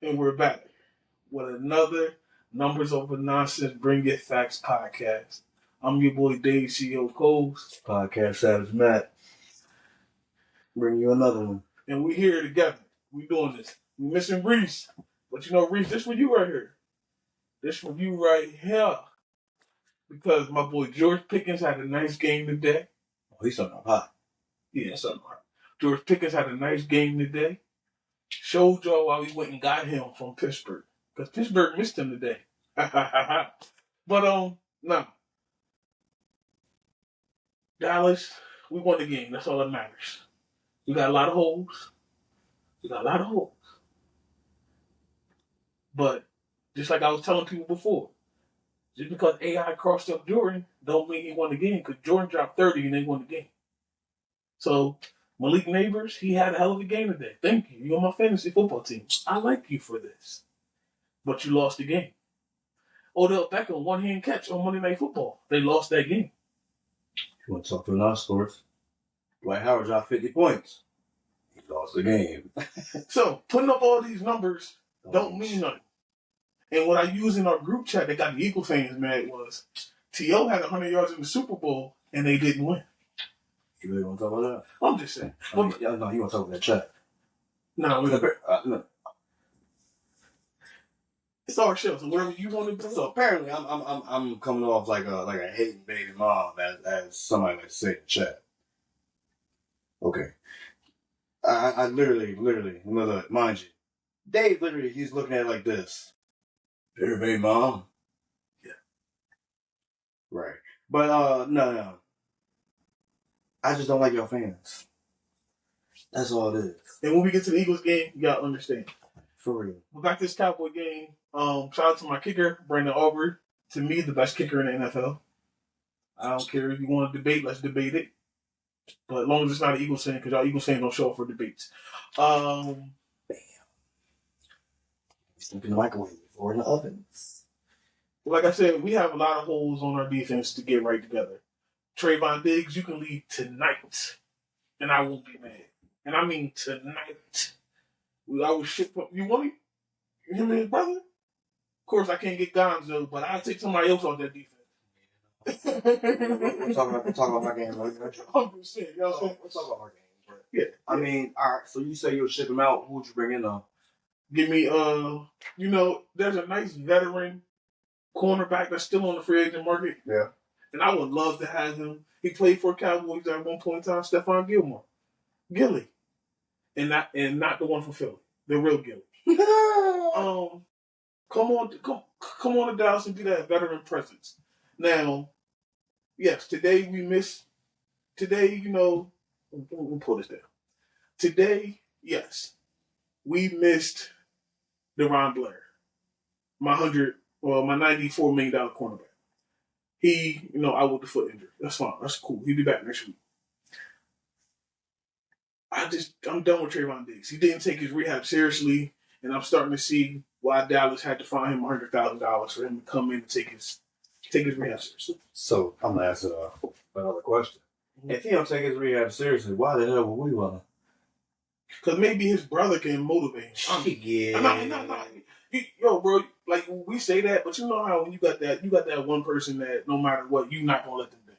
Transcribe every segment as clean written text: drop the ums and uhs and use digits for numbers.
And we're back with another Numbers Over Nonsense Bring It Facts podcast. I'm your boy Dave, CEO Coles. Podcast Savage Matt. Bring you another one. And we here together. We doing this. We missing Reese. But you know, Reese, this for you right here. This for you right here. Because my boy George Pickens had a nice game today. Oh, he's something hot. Yeah, something hot. George Pickens had a nice game today. Showed y'all why we went and got him from Pittsburgh. Because Pittsburgh missed him today. But, no. Dallas, we won the game. That's all that matters. We got a lot of holes. But, just like I was telling people before, just because AI crossed up Jordan, don't mean he won the game. Because Jordan dropped 30 and they won the game. So, Malik Neighbors, he had a hell of a game today. Thank you. You're on my fantasy football team. I like you for this. But you lost the game. Odell Beckham, one-hand catch on Monday Night Football. They lost that game. You want to talk to another scores? Dwight Howard dropped 50 points. He lost the game. So, putting up all these numbers don't mean nothing. And what I used in our group chat that got the Eagle fans mad was T.O. had 100 yards in the Super Bowl and they didn't win. You really want to talk about that? I'm just saying. No, you want to talk about that chat. No, No. It's our show, so whatever you want to do. So apparently, I'm coming off like a hating baby mom, as somebody like to say in the chat. Okay, I literally, mind you, Dave literally he's looking at it like this. Hey, baby mom. Yeah. Right, but no. I just don't like your fans. That's all it is. And when we get to the Eagles game, you gotta understand. For real. We're back to this Cowboy game. Shout out to my kicker, Brandon Alvarez. To me, the best kicker in the NFL. I don't care if you want to debate, let's debate it. But as long as it's not an Eagles fan, because y'all Eagles fans don't show up for debates. Bam. Stuck in the microwave or in the ovens. Like I said, we have a lot of holes on our defense to get right together. Trayvon Diggs, you can leave tonight, and I won't be mad. And I mean tonight. I was shit. You want him and his brother? Of course, I can't get Gonzo, but I'll take somebody else on that defense. We'll talk about my game. 100%. You know what I'm saying? We'll talk about our game. But Yeah. I mean, all right. So you say you'll ship him out. Who would you bring in though? Give me, there's a nice veteran cornerback that's still on the free agent market. Yeah. And I would love to have him. He played for Cowboys at one point in time. Stephon Gilly. And not the one from Philly. The real Gilly. Come on to Dallas and be that veteran presence. Now, yes, today, we'll pull this down. Today, yes, we missed Deron Blair, my $94 million cornerback. He, out with the foot injury. That's fine. That's cool. He'll be back next week. I'm done with Trayvon Diggs. He didn't take his rehab seriously, and I'm starting to see why Dallas had to find him $100,000 for him to come in and take his rehab seriously. So I'm gonna ask another question. Mm-hmm. If he don't take his rehab seriously, why the hell would we want him? Because maybe his brother can motivate him. Yeah. No. Yo, bro, like we say that, but you know how when you got that one person that no matter what, you're not gonna let them down.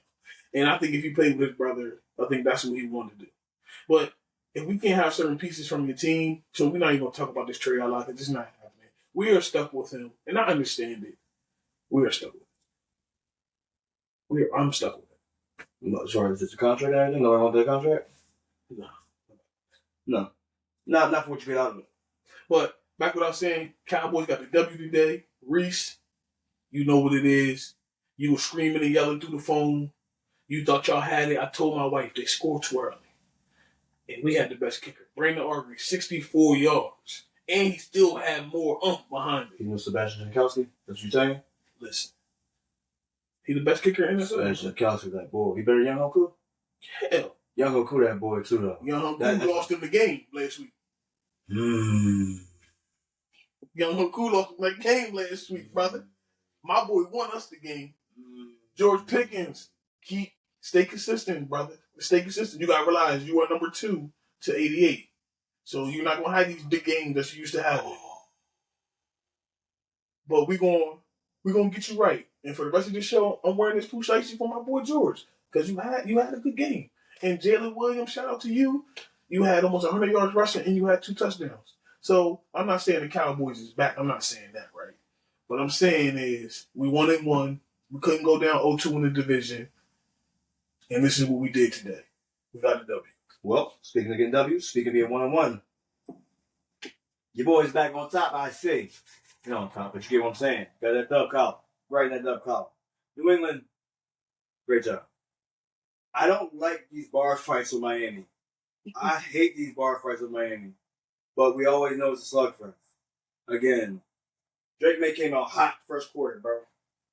And I think if he played with his brother, I think that's what he wanted to do. But if we can't have certain pieces from your team, so we're not even gonna talk about this trade a lot, it's just not happening. We are stuck with him, and I understand it. We are stuck with it. I'm stuck with it. No, sorry, is it the contract or anything? No, I want that contract? No. Not for what you get out of it. But back what I was saying, Cowboys got the W today. Reese, you know what it is. You were screaming and yelling through the phone. You thought y'all had it. I told my wife they scored too early. And we had the best kicker. Brandon Alvarez, 64 yards. And he still had more behind it. You know Sebastian Jankowski? That's what you saying? Listen. He the best kicker in this league? Sebastian Jankowski, that boy. He better Young Hoku? Hell. Young Hoku, that boy, too, though. Young Hoku lost in the game last week. Young Hoku lost in the game last week, brother. My boy won us the game. George Pickens, stay consistent, brother. Stay consistent. You got to realize you are number 2 to 88. So you're not going to have these big games that you used to have. But we gonna get you right. And for the rest of the show, I'm wearing this Pooh Shiesty for my boy George because you had a good game. And Jalen Williams, shout out to you. You had almost 100 yards rushing and you had 2 touchdowns. So I'm not saying the Cowboys is back. I'm not saying that, right? What I'm saying is we 1-1. We couldn't go down 0-2 in the division, and this is what we did today. We got a W. Well, speaking of getting W's, speaking of being 1-1, your boy's back on top, I see. You know on top, but you get what I'm saying. Got that dub column. Right in that dub column. New England, great job. I don't like these bar fights with Miami. I hate these bar fights with Miami. But we always know it's a slugfest. Again, Drake May came out hot first quarter, bro.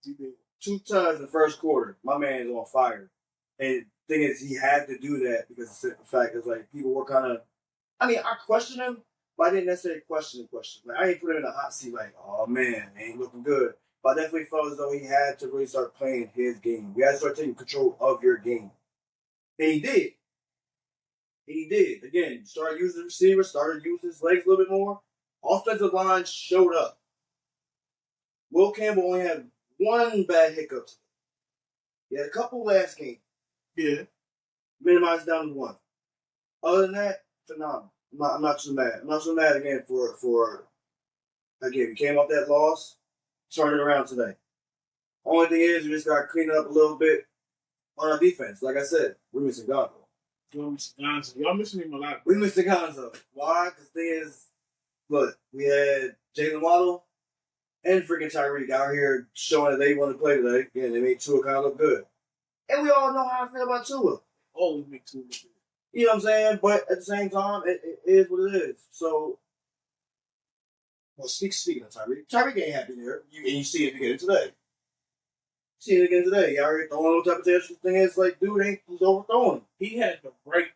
He did 2 times in the first quarter. My man's on fire. And the thing is, he had to do that because the fact is, like, people were kind of, I mean, I questioned him, but I didn't necessarily question. Like, I ain't put him in a hot seat like, oh, man, he ain't looking good. But I definitely felt as though he had to really start playing his game. You had to start taking control of your game. And he did. He did. Again, started using the receiver, started using his legs a little bit more. Offensive line showed up. Will Campbell only had 1 bad hiccup. He had a couple last game. Yeah. Minimized down to 1. Other than that, phenomenal. I'm not too mad. I'm not too mad again for again, we came off that loss, started around today. Only thing is, we just got to clean up a little bit on our defense. Like I said, we're missing Gonzo. Y'all missing him a lot. We missing Gonzo. Why? Because the thing is, look, we had Jalen Waddle and freaking Tyreek out here showing that they want to play today. Yeah, they made Tua kind of look good. And we all know how I feel about Tua. Always make Tua look good. You know what I'm saying? But at the same time, it is what it is. So, well, speaking of Tyreek ain't happy there. You see it again today. See it again today. Y'all already throwing all type of things. The thing is, like, dude, he's overthrowing. He had the right.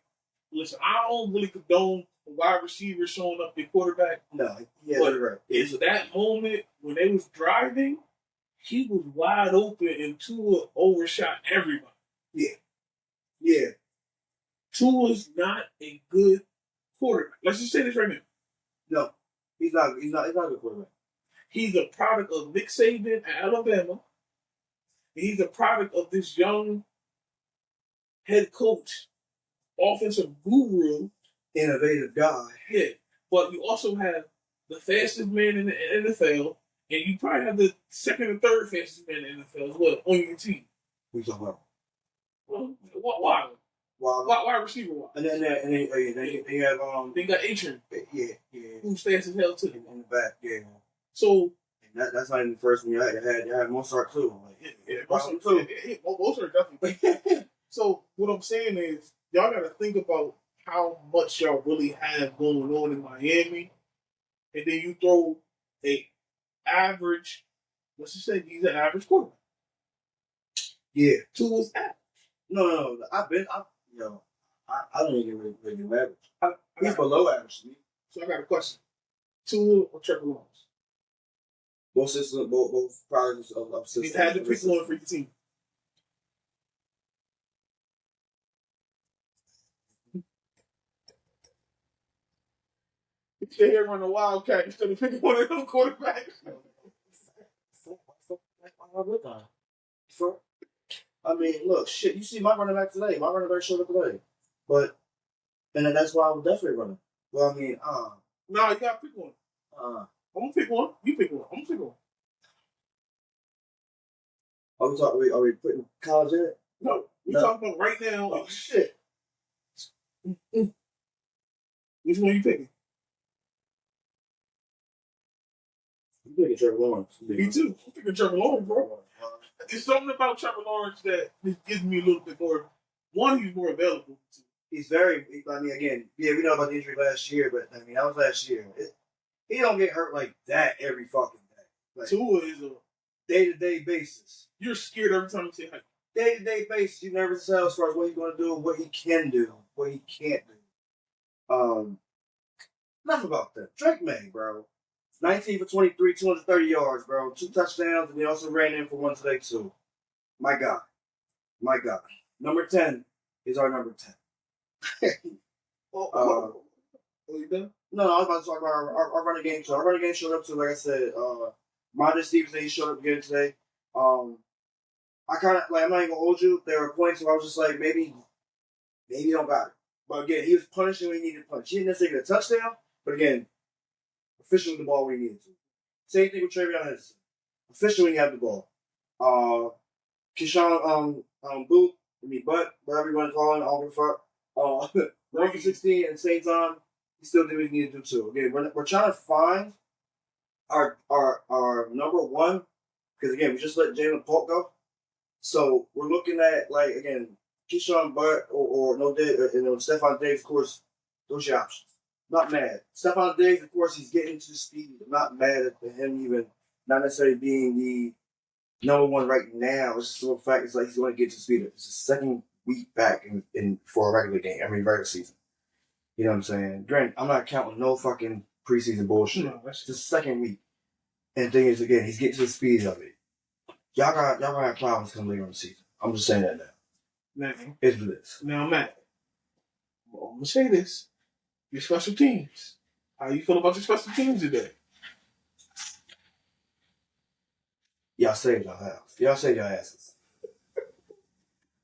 Listen, I don't really condone wide receivers showing up their quarterback. No, yeah, that's right. It's that moment when they was driving, he was wide open and Tua overshot everybody. Yeah. Yeah. Tua's not a good quarterback. Let's just say this right now. No, he's not a good quarterback. He's a product of Nick Saban at Alabama. He's a product of this young head coach, offensive guru, innovative guy. Yeah, but you also have the fastest man in the NFL, and you probably have the second and third fastest man in the NFL as well on your team. Who's talking about? Well, why? Why receiver? Why? And then they have They got Adrian. Yeah. Who's fast as hell too. In the back, yeah. So that's not even the first one you had. You had Mozart too. Mozart too. Mozart definitely. So what I'm saying is, y'all got to think about how much y'all really have going on in Miami, and then you throw a average. Let's just say he's an average quarterback. Yeah. Tua's average. No. I don't even really give average. He's below average to me. So I got a question: Tua or Trevor Lawrence? Both systems, both products of systems. You had to pick one for your team. You stay here running a Wildcat instead of picking one of them quarterbacks. I mean, look, shit. You see my running back today. My running back showed up today, and that's why I was definitely running. Well, I mean, no, you gotta pick one. I'm gonna pick one. You pick one. I'm gonna pick one. Are we putting college in it? No, we're talking about right now. Oh shit! Which one are you picking? I'm picking Trevor Lawrence. Me too. I'm picking Trevor Lawrence, bro. There's something about Trevor Lawrence that gives me a little bit more. One, he's more available. He's very. I mean, again, yeah, we know about the injury last year, but I mean, that was last year. He don't get hurt like that every fucking day. Like, Tua is a day-to-day basis. You're scared every time you say hi. Day-to-day basis, you never tell as far as what he's going to do, what he can do, what he can't do. Enough about that. Drake May, bro. 19 for 23, 230 yards, bro. 2 touchdowns, and he also ran in for one today, too. My God. Number 10 is our number 10. You done? No, I was about to talk about our running game. So our running game showed up to, like I said, Rhamondre Stevenson, he showed up again today. I kind of like. I'm not even gonna hold you. There were points where I was just like, maybe he don't got it. But again, he was punishing when he needed to punish. He didn't necessarily get a touchdown, but again, officially the ball where he needed to. Same thing with Travion Henderson. Officially when he had the ball. Keyshawn Booth, whatever you want to call him, I don't give a fuck. 1 for 16 and same time, he still did what he needed to do too. Again, we're trying to find our number one, because again, we just let Jalen Polk go. So we're looking at, like, again, Keyshawn Butt or no Diggs, Stephon Diggs, of course, those are your options. Not mad. Stephon Diggs, of course, he's getting to speed. I'm not mad at him even not necessarily being the number one right now. It's just the fact it's like he's going to get to speed. It's the second week back in for a regular game. I mean, regular season. You know what I'm saying? Granted, I'm not counting no fucking preseason bullshit. No, it's the second week. And the thing is, again, he's getting to the speed of it. Y'all gonna have problems come later in the season. I'm just saying that now. Now, it's this. Now, Matt, I'm gonna say this: your special teams. How you feel about your special teams today? Y'all saved your house. Y'all saved your asses.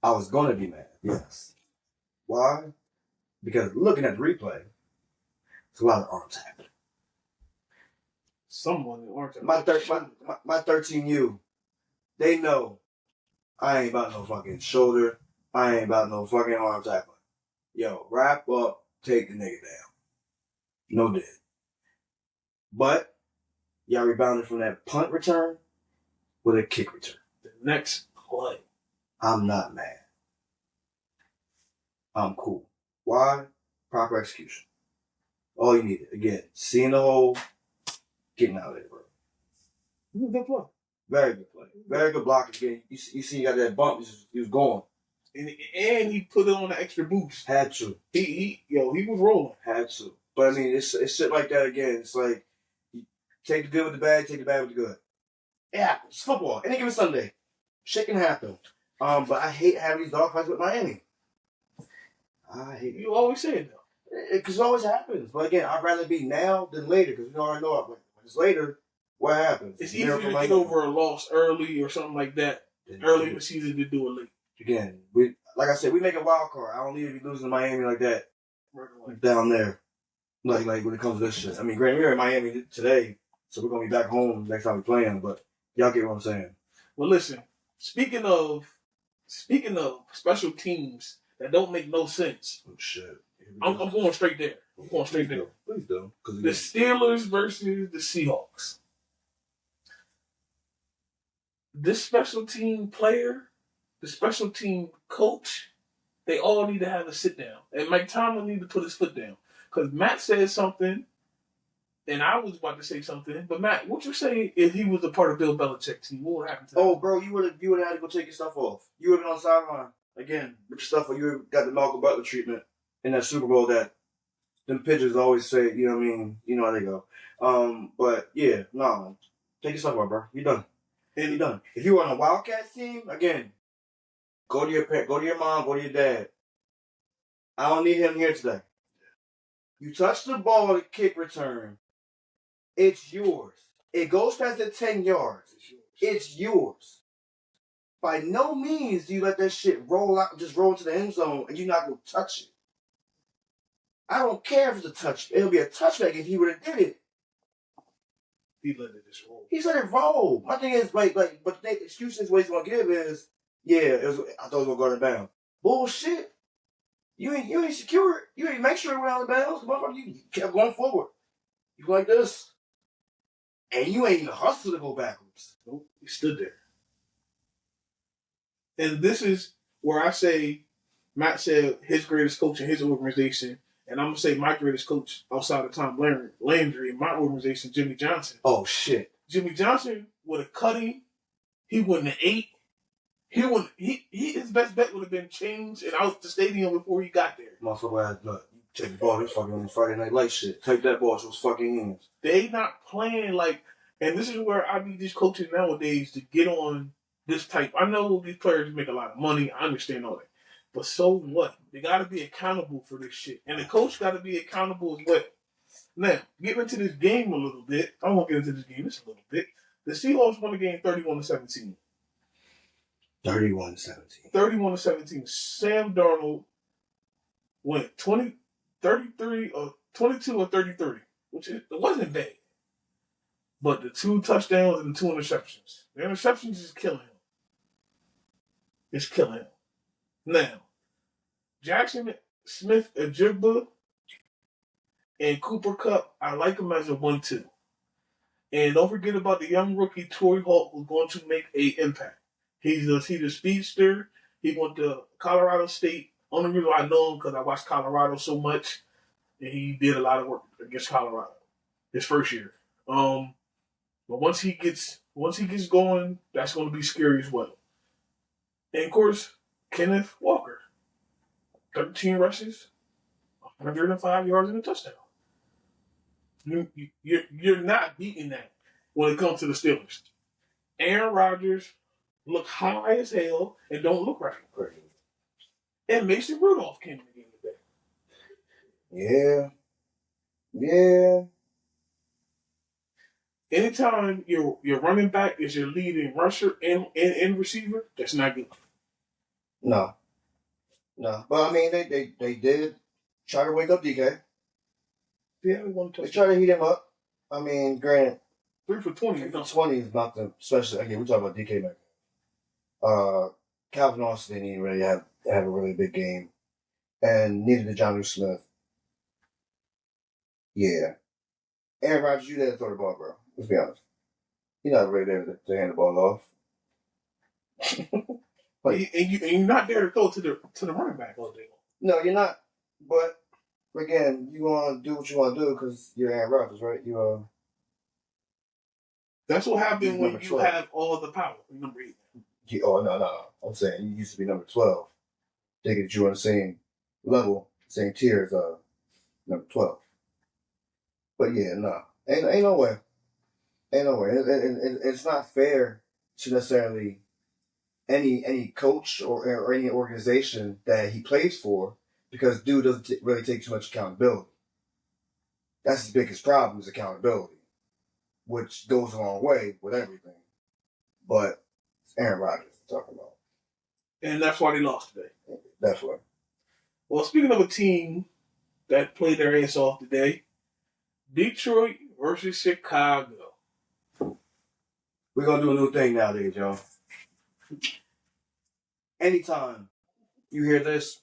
I was gonna be mad. Yes. Why? Because looking at the replay, it's a lot of arm tackling. Someone arm tackling. My 13U. They know I ain't about no fucking shoulder. I ain't about no fucking arm tackling. Yo, wrap up, take the nigga down. No dead. But y'all rebounded from that punt return with a kick return. The next play. I'm not mad. I'm cool. Why? Proper execution. All you needed. Again, seeing the hole, getting out of there, bro. Good play. Very good play. Very good block again. You see, you got that bump. He was going. And he put it on the extra boost. Had to. He was rolling. Had to. But I mean, it's shit like that again. It's like, you take the good with the bad, take the bad with the good. It happens. It's football. Any given Sunday. Shit can happen. But I hate having these dogfights with Miami. I hate it. You always say it, though. Because it always happens. But again, I'd rather be now than later. Because you already know when it's later, what happens? It's easier to get over a loss early or something like that. Early in the season to do it late. Again, like I said, we make a wild card. I don't need to be losing to Miami like that. Right. Down there. Like when it comes to this shit. I mean, granted, we're in Miami today, so we're going to be back home next time we play them. But y'all get what I'm saying. Well, listen. Speaking of special teams that don't make no sense. Oh, shit. I'm going straight there. Please do. The Steelers versus the Seahawks. This special team player, the special team coach, they all need to have a sit down. And Mike Tomlin need to put his foot down. Because Matt said something, and I was about to say something. But Matt, what you say if he was a part of Bill Belichick's team? What would happen to him? Oh, bro, you would have had to go take your stuff off. You would have been on the sideline again with your stuff, or you would have got the Malcolm Butler treatment in that Super Bowl that them pitchers always say, you know what I mean? You know how they go. But yeah, no. Take your stuff off, bro. You're done. And you're done. If you were on a Wildcats team, again, go to your parent, go to your mom, go to your dad. I don't need him here today. You touch the ball at a kick return, it's yours. It goes past the 10 yards. It's yours. By no means do you let that shit roll out, just roll into the end zone, and you're not going to touch it. I don't care if it's a touch. It'll be a touchback if he would have did it. He let it just roll. He's let it roll. My thing is, but the excuses what he's going to give is, I thought it was going to go out of bounds. Bullshit. You ain't secure it. You ain't make sure it went out of bounds. Motherfucker, you kept going forward. You go like this. And you ain't even hustle to go backwards. Nope. He stood there. And this is where I say, Matt said his greatest coach in his organization, and I'm going to say my greatest coach outside of Tom Landry in my organization, Jimmy Johnson. Oh, shit. Jimmy Johnson would have cut him. He wouldn't have ate. His best bet would have been changed and out the stadium before he got there. Motherfucker, look, take the ball, this fucking Friday Night Light shit. Take that ball, so it's fucking hands. They not playing like, and this is where I need these coaches nowadays to get on this type. I know these players make a lot of money. I understand all that. But so what? They got to be accountable for this shit. And the coach got to be accountable as well. Now, getting into this game a little bit. I won't get into this game just a little bit. The Seahawks won the game 31-17. 31-17. 31-17. Sam Darnold went 33 or 22 or 33, which it wasn't bad. But the 2 touchdowns and the 2 interceptions. The interceptions is killing him. It's killing him. Now, Jackson Smith Ajigba and Cooper Kupp, I like him as a 1-2. And don't forget about the young rookie Torrey Holt, who's going to make an impact. He's a speedster. He went to Colorado State. Only reason why I know him because I watched Colorado so much, and he did a lot of work against Colorado his first year. But once he gets going, that's going to be scary as well. And of course, Kenneth Walker, 13 rushes, 105 yards and a touchdown. You're not beating that when it comes to the Steelers. Aaron Rodgers look high as hell and don't look right. And Mason Rudolph came in the game today. Yeah. Anytime your running back is your leading rusher and receiver, that's not good. No. But I mean, they did try to wake up DK. Yeah, they tried to heat him up. I mean, granted, 3 for 20. 3 for 20 is not the, especially again. We talk about DK back. Calvin Austin didn't even really have a really big game, and neither did Jonnu Smith. Yeah, Aaron Rodgers, you there to throw the ball, bro. Let's be honest. You're not really there to hand the ball off. and you're not there to throw to the running back all day. No, you're not. But again, you want to do what you want to do because you're Aaron Rodgers, right? That's what happened when you have all the power. Number 8. No. I'm saying you used to be number 12. Thinking that you were on the same level, same tier as number 12. But yeah, no. Ain't no way. It's not fair to necessarily any coach or any organization that he plays for because dude doesn't really take too much accountability. That's his biggest problem is accountability, which goes a long way with everything. But it's Aaron Rodgers we're talking about. And that's why they lost today. Definitely. Well, speaking of a team that played their ass off today, Detroit versus Chicago. We're going to do a new thing nowadays, y'all. Anytime you hear this,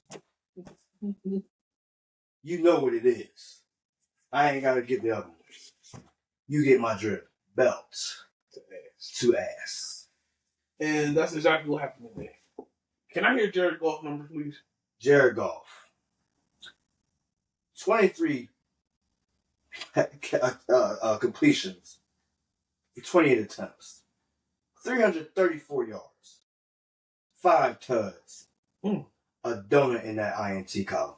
you know what it is. I ain't got to get the other one. You get my drip. Belts to ass. And that's exactly what happened today. Can I hear Jared Goff numbers, please? Jared Goff. 23 completions for 28 attempts. 334 yards. 5 tuds. A donut in that INT column.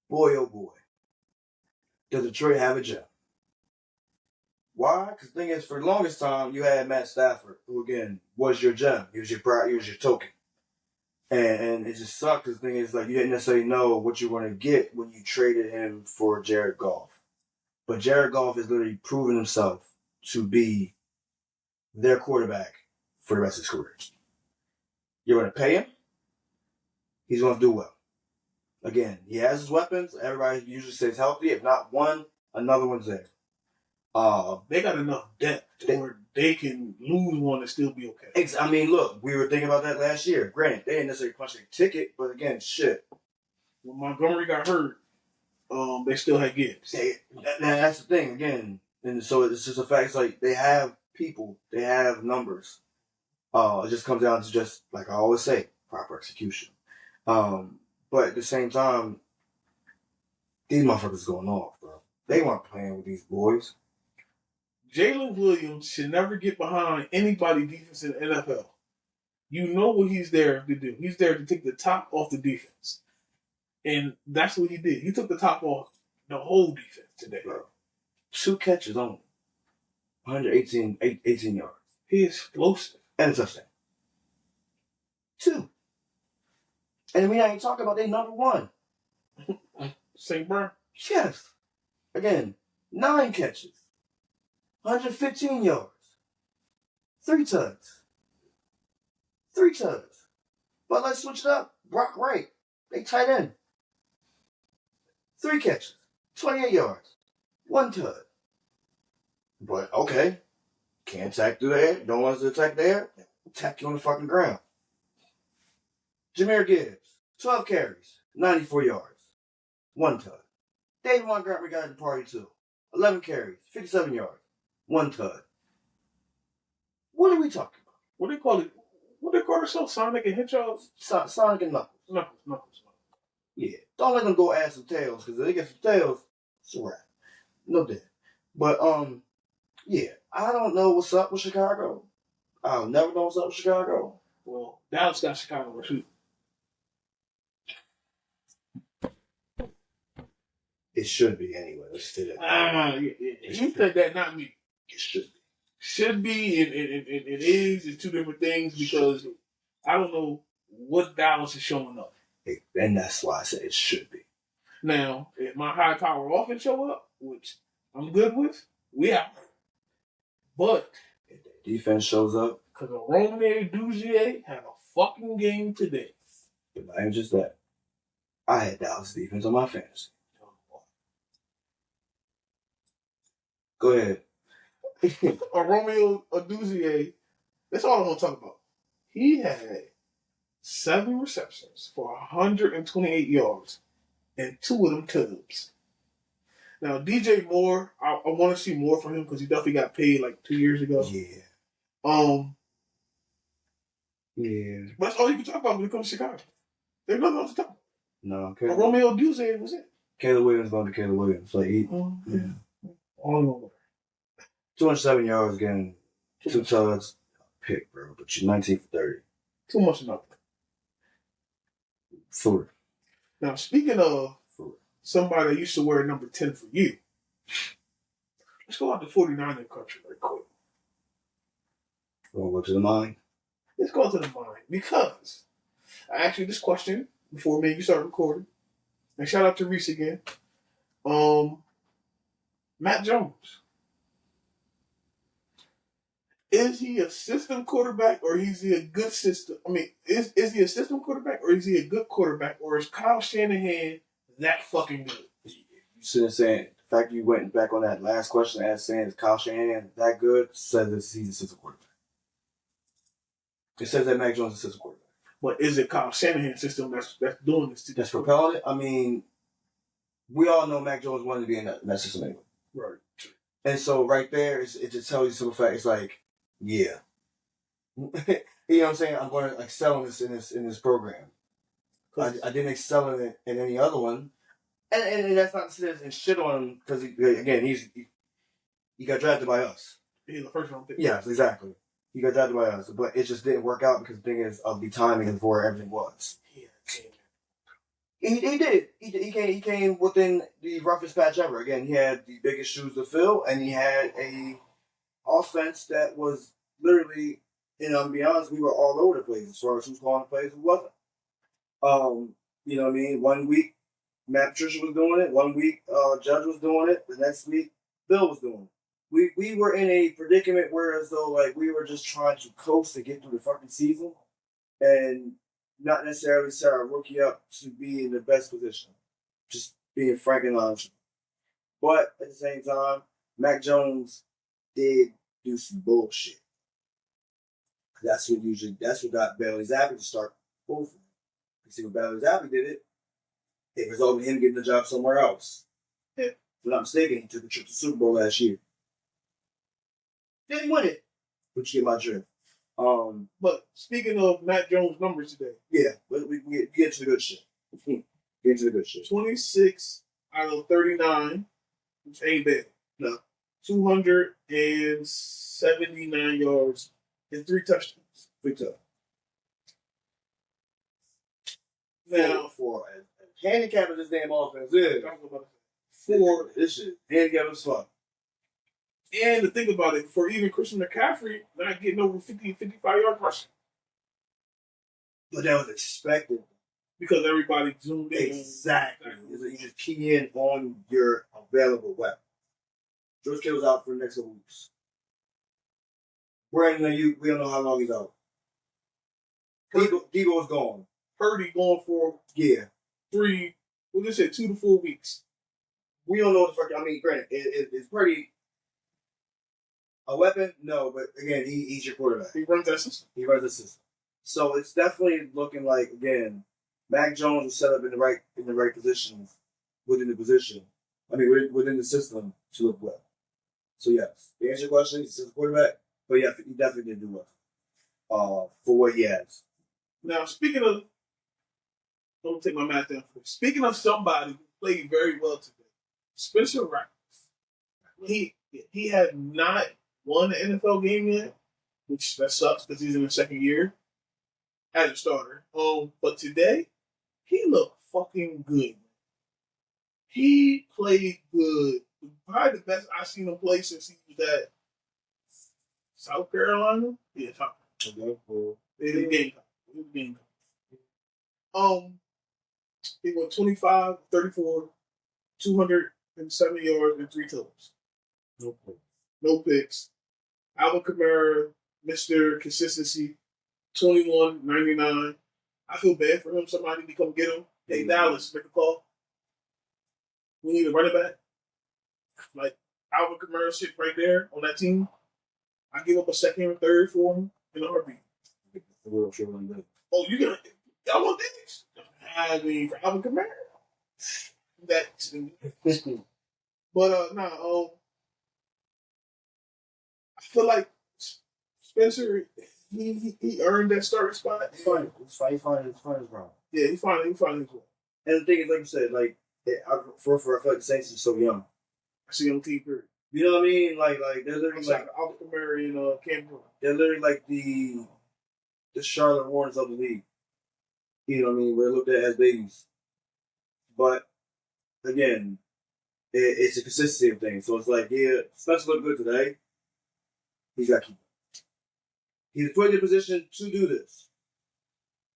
Boy, oh boy. Does Detroit have a gem? Why? Because the thing is, for the longest time, you had Matt Stafford, who again was your gem. He was your pride. He was your token. And it just sucked because the thing is, like, you didn't necessarily know what you were going to get when you traded him for Jared Goff. But Jared Goff has literally proven himself to be their quarterback for the rest of his career. You're going to pay him. He's going to do well. Again, he has his weapons. Everybody usually stays healthy. If not one, another one's there. They got enough depth where they can lose one and still be okay. I mean, look, we were thinking about that last year. Granted, they didn't necessarily punch a ticket, but again, shit. When Montgomery got hurt, they still had Gibbs. That's the thing, again. And so it's just a fact. It's like they have people. They have numbers. It just comes down to just, like I always say, proper execution. But at the same time, these motherfuckers going off, bro. They weren't playing with these boys. Jalen Williams should never get behind anybody defense in the NFL. You know what he's there to do. He's there to take the top off the defense. And that's what he did. He took the top off the whole defense today. Bro. 2 catches only. 118 yards. He is explosive. And a touchdown. 2. And we not even talking about they number 1. St. Brown? Yes. Again, 9 catches. 115 yards. 3 tugs. 3 tugs. But let's switch it up. Brock Wright. They tight end. 3 catches. 28 yards. 1 tug. But okay. Can't attack through the air. Don't want us to attack there. Attack you on the fucking ground. Jahmyr Gibbs. 12 carries. 94 yards. 1 tug. David Montgomery got at the party too. 11 carries. 57 yards. 1 tug. What are we talking about? What do they call it? What they call themselves? Sonic and Hedgehog? Sonic and Knuckles. Knuckles. Yeah. Don't let them go add some tails, because if they get some tails, it's a wrap. No doubt. But, yeah. I don't know what's up with Chicago. I'll never know what's up with Chicago. Well, Dallas got Chicago too. It should be anyway. Let's say that. You said that, not me. It should be. Should be, and it is. It's two different things because I don't know what Dallas is showing up. And that's why I said it should be. Now, if my high power offense show up, which I'm good with, we out. But if the defense shows up, because Romeo Duzier had a fucking game today. But not even just that. I had Dallas defense on my fantasy. Go ahead. Romeo Duzier, that's all I want to talk about. He had 7 receptions for 128 yards and 2 of them tubs. Now, DJ Moore, I want to see more from him because he definitely got paid like 2 years ago. Yeah. Yeah. But that's all you can talk about when it comes to Chicago. There's nothing else to talk about. No, okay. Romeo Duzier was it. Caleb Williams going to Caleb Williams. Like All over. 207 yards again. 2 tugs. Pick, bro. But you're 19 for 30. Too much enough. For real. Now, speaking of somebody that used to wear number 10 for you, let's go out to 49er country right quick. We'll go to the mine? Let's go to the mine because I asked you this question before me and you started recording. And shout out to Reese again. Matt Jones. Is he a system quarterback or is he a good system? I mean, is he a system quarterback or is he a good quarterback or is Kyle Shanahan that fucking good? You shouldn't say the fact you went back on that last question as saying is Kyle Shanahan that good says that he's a system quarterback. It says that Mac Jones is a system quarterback. But is it Kyle Shanahan's system that's doing this? That's propelling it? I mean, we all know Mac Jones wanted to be in that system anyway. Right. And so right there, it just tells you simple fact. It's like, yeah. You know what I'm saying? I'm going to excel in this program. I didn't excel in it in any other one. And that's not to say and shit on him because, again, he got drafted by us. He's the first round pick. Yes, exactly. He got drafted by us. But it just didn't work out because the thing is of the timing and for everything was. He did. He came within the roughest patch ever. Again, he had the biggest shoes to fill, and he had a offense that was literally, to be honest, we were all over the place as far as who's calling the plays, who wasn't. You know what I mean? 1 week, Matt Patricia was doing it. 1 week, Judge was doing it. The next week, Bill was doing it. We were in a predicament where as though like we were just trying to coast to get through the fucking season, and not necessarily set our rookie up to be in the best position. Just being frank and honest. But at the same time, Mac Jones did do some bullshit. That's what got Bailey Zappi to start moving. You see when Bailey Zappi did it, it resulted in him getting the job somewhere else. Yeah. If I'm not mistaken, he took a trip to the Super Bowl last year. Didn't win it, but you get my drift. But speaking of Matt Jones' numbers today. Yeah, we can get to the good shit. Get to the good shit. 26 out of 39, which ain't bad. No. 279 yards and 3 touchdowns. Big tough. Now, for handicapping this damn offense is. For this shit, handicap as fuck. And to think about it, for even Christian McCaffrey not getting over 50, 55 yards rushing. But that was expected. Because everybody zoomed in. Exactly. You just key in on your available weapon. George Kittle's out for the next couple weeks. Brandon, we don't know how long he's out. Debo's gone. Purdy going for 2 to 4 weeks. We don't know what the fuck. I mean, granted, is Purdy a weapon? No, but again, he's your quarterback. He runs that system. So it's definitely looking like, again, Mac Jones was set up in the right positions within the position. I mean, within the system to look well. So yes, to answer your question, he's a quarterback, but yeah, he definitely did do well for what he has. Now, speaking of, don't take my math down for this. Speaking of somebody who played very well today, Spencer Rattler. He had not won an NFL game yet, which that sucks because he's in his second year as a starter. But today he looked fucking good. He played good. Probably the best I've seen him play since he was at South Carolina. Yeah, South Carolina. He went 25, 34, 270 yards and 3 touchdowns. No picks. Alvin Kamara, Mr. Consistency, 21.99. I feel bad for him. Somebody to come get him. Hey, Dallas, make a call. We need a running back. Like Alvin Kamara shit right there on that team. I give up a second and third for him in a heartbeat. Oh, y'all want this? I mean, for Alvin Kamara. But I feel like Spencer, he earned that starting spot. It's fine. He's fine his run. Yeah, he's fine his way. And the thing is, like you said, like I feel like the Saints are so young. I see on team period. You know what I mean? Like they're literally like Alvin Kamara and Cam Newton. They're literally like the Charlotte Hornets of the league. You know what I mean? We're looked at as babies. But again, it's a consistency of things. So it's like, yeah, Spencer looked good today. He's got to keep it. He's put in a position to do this.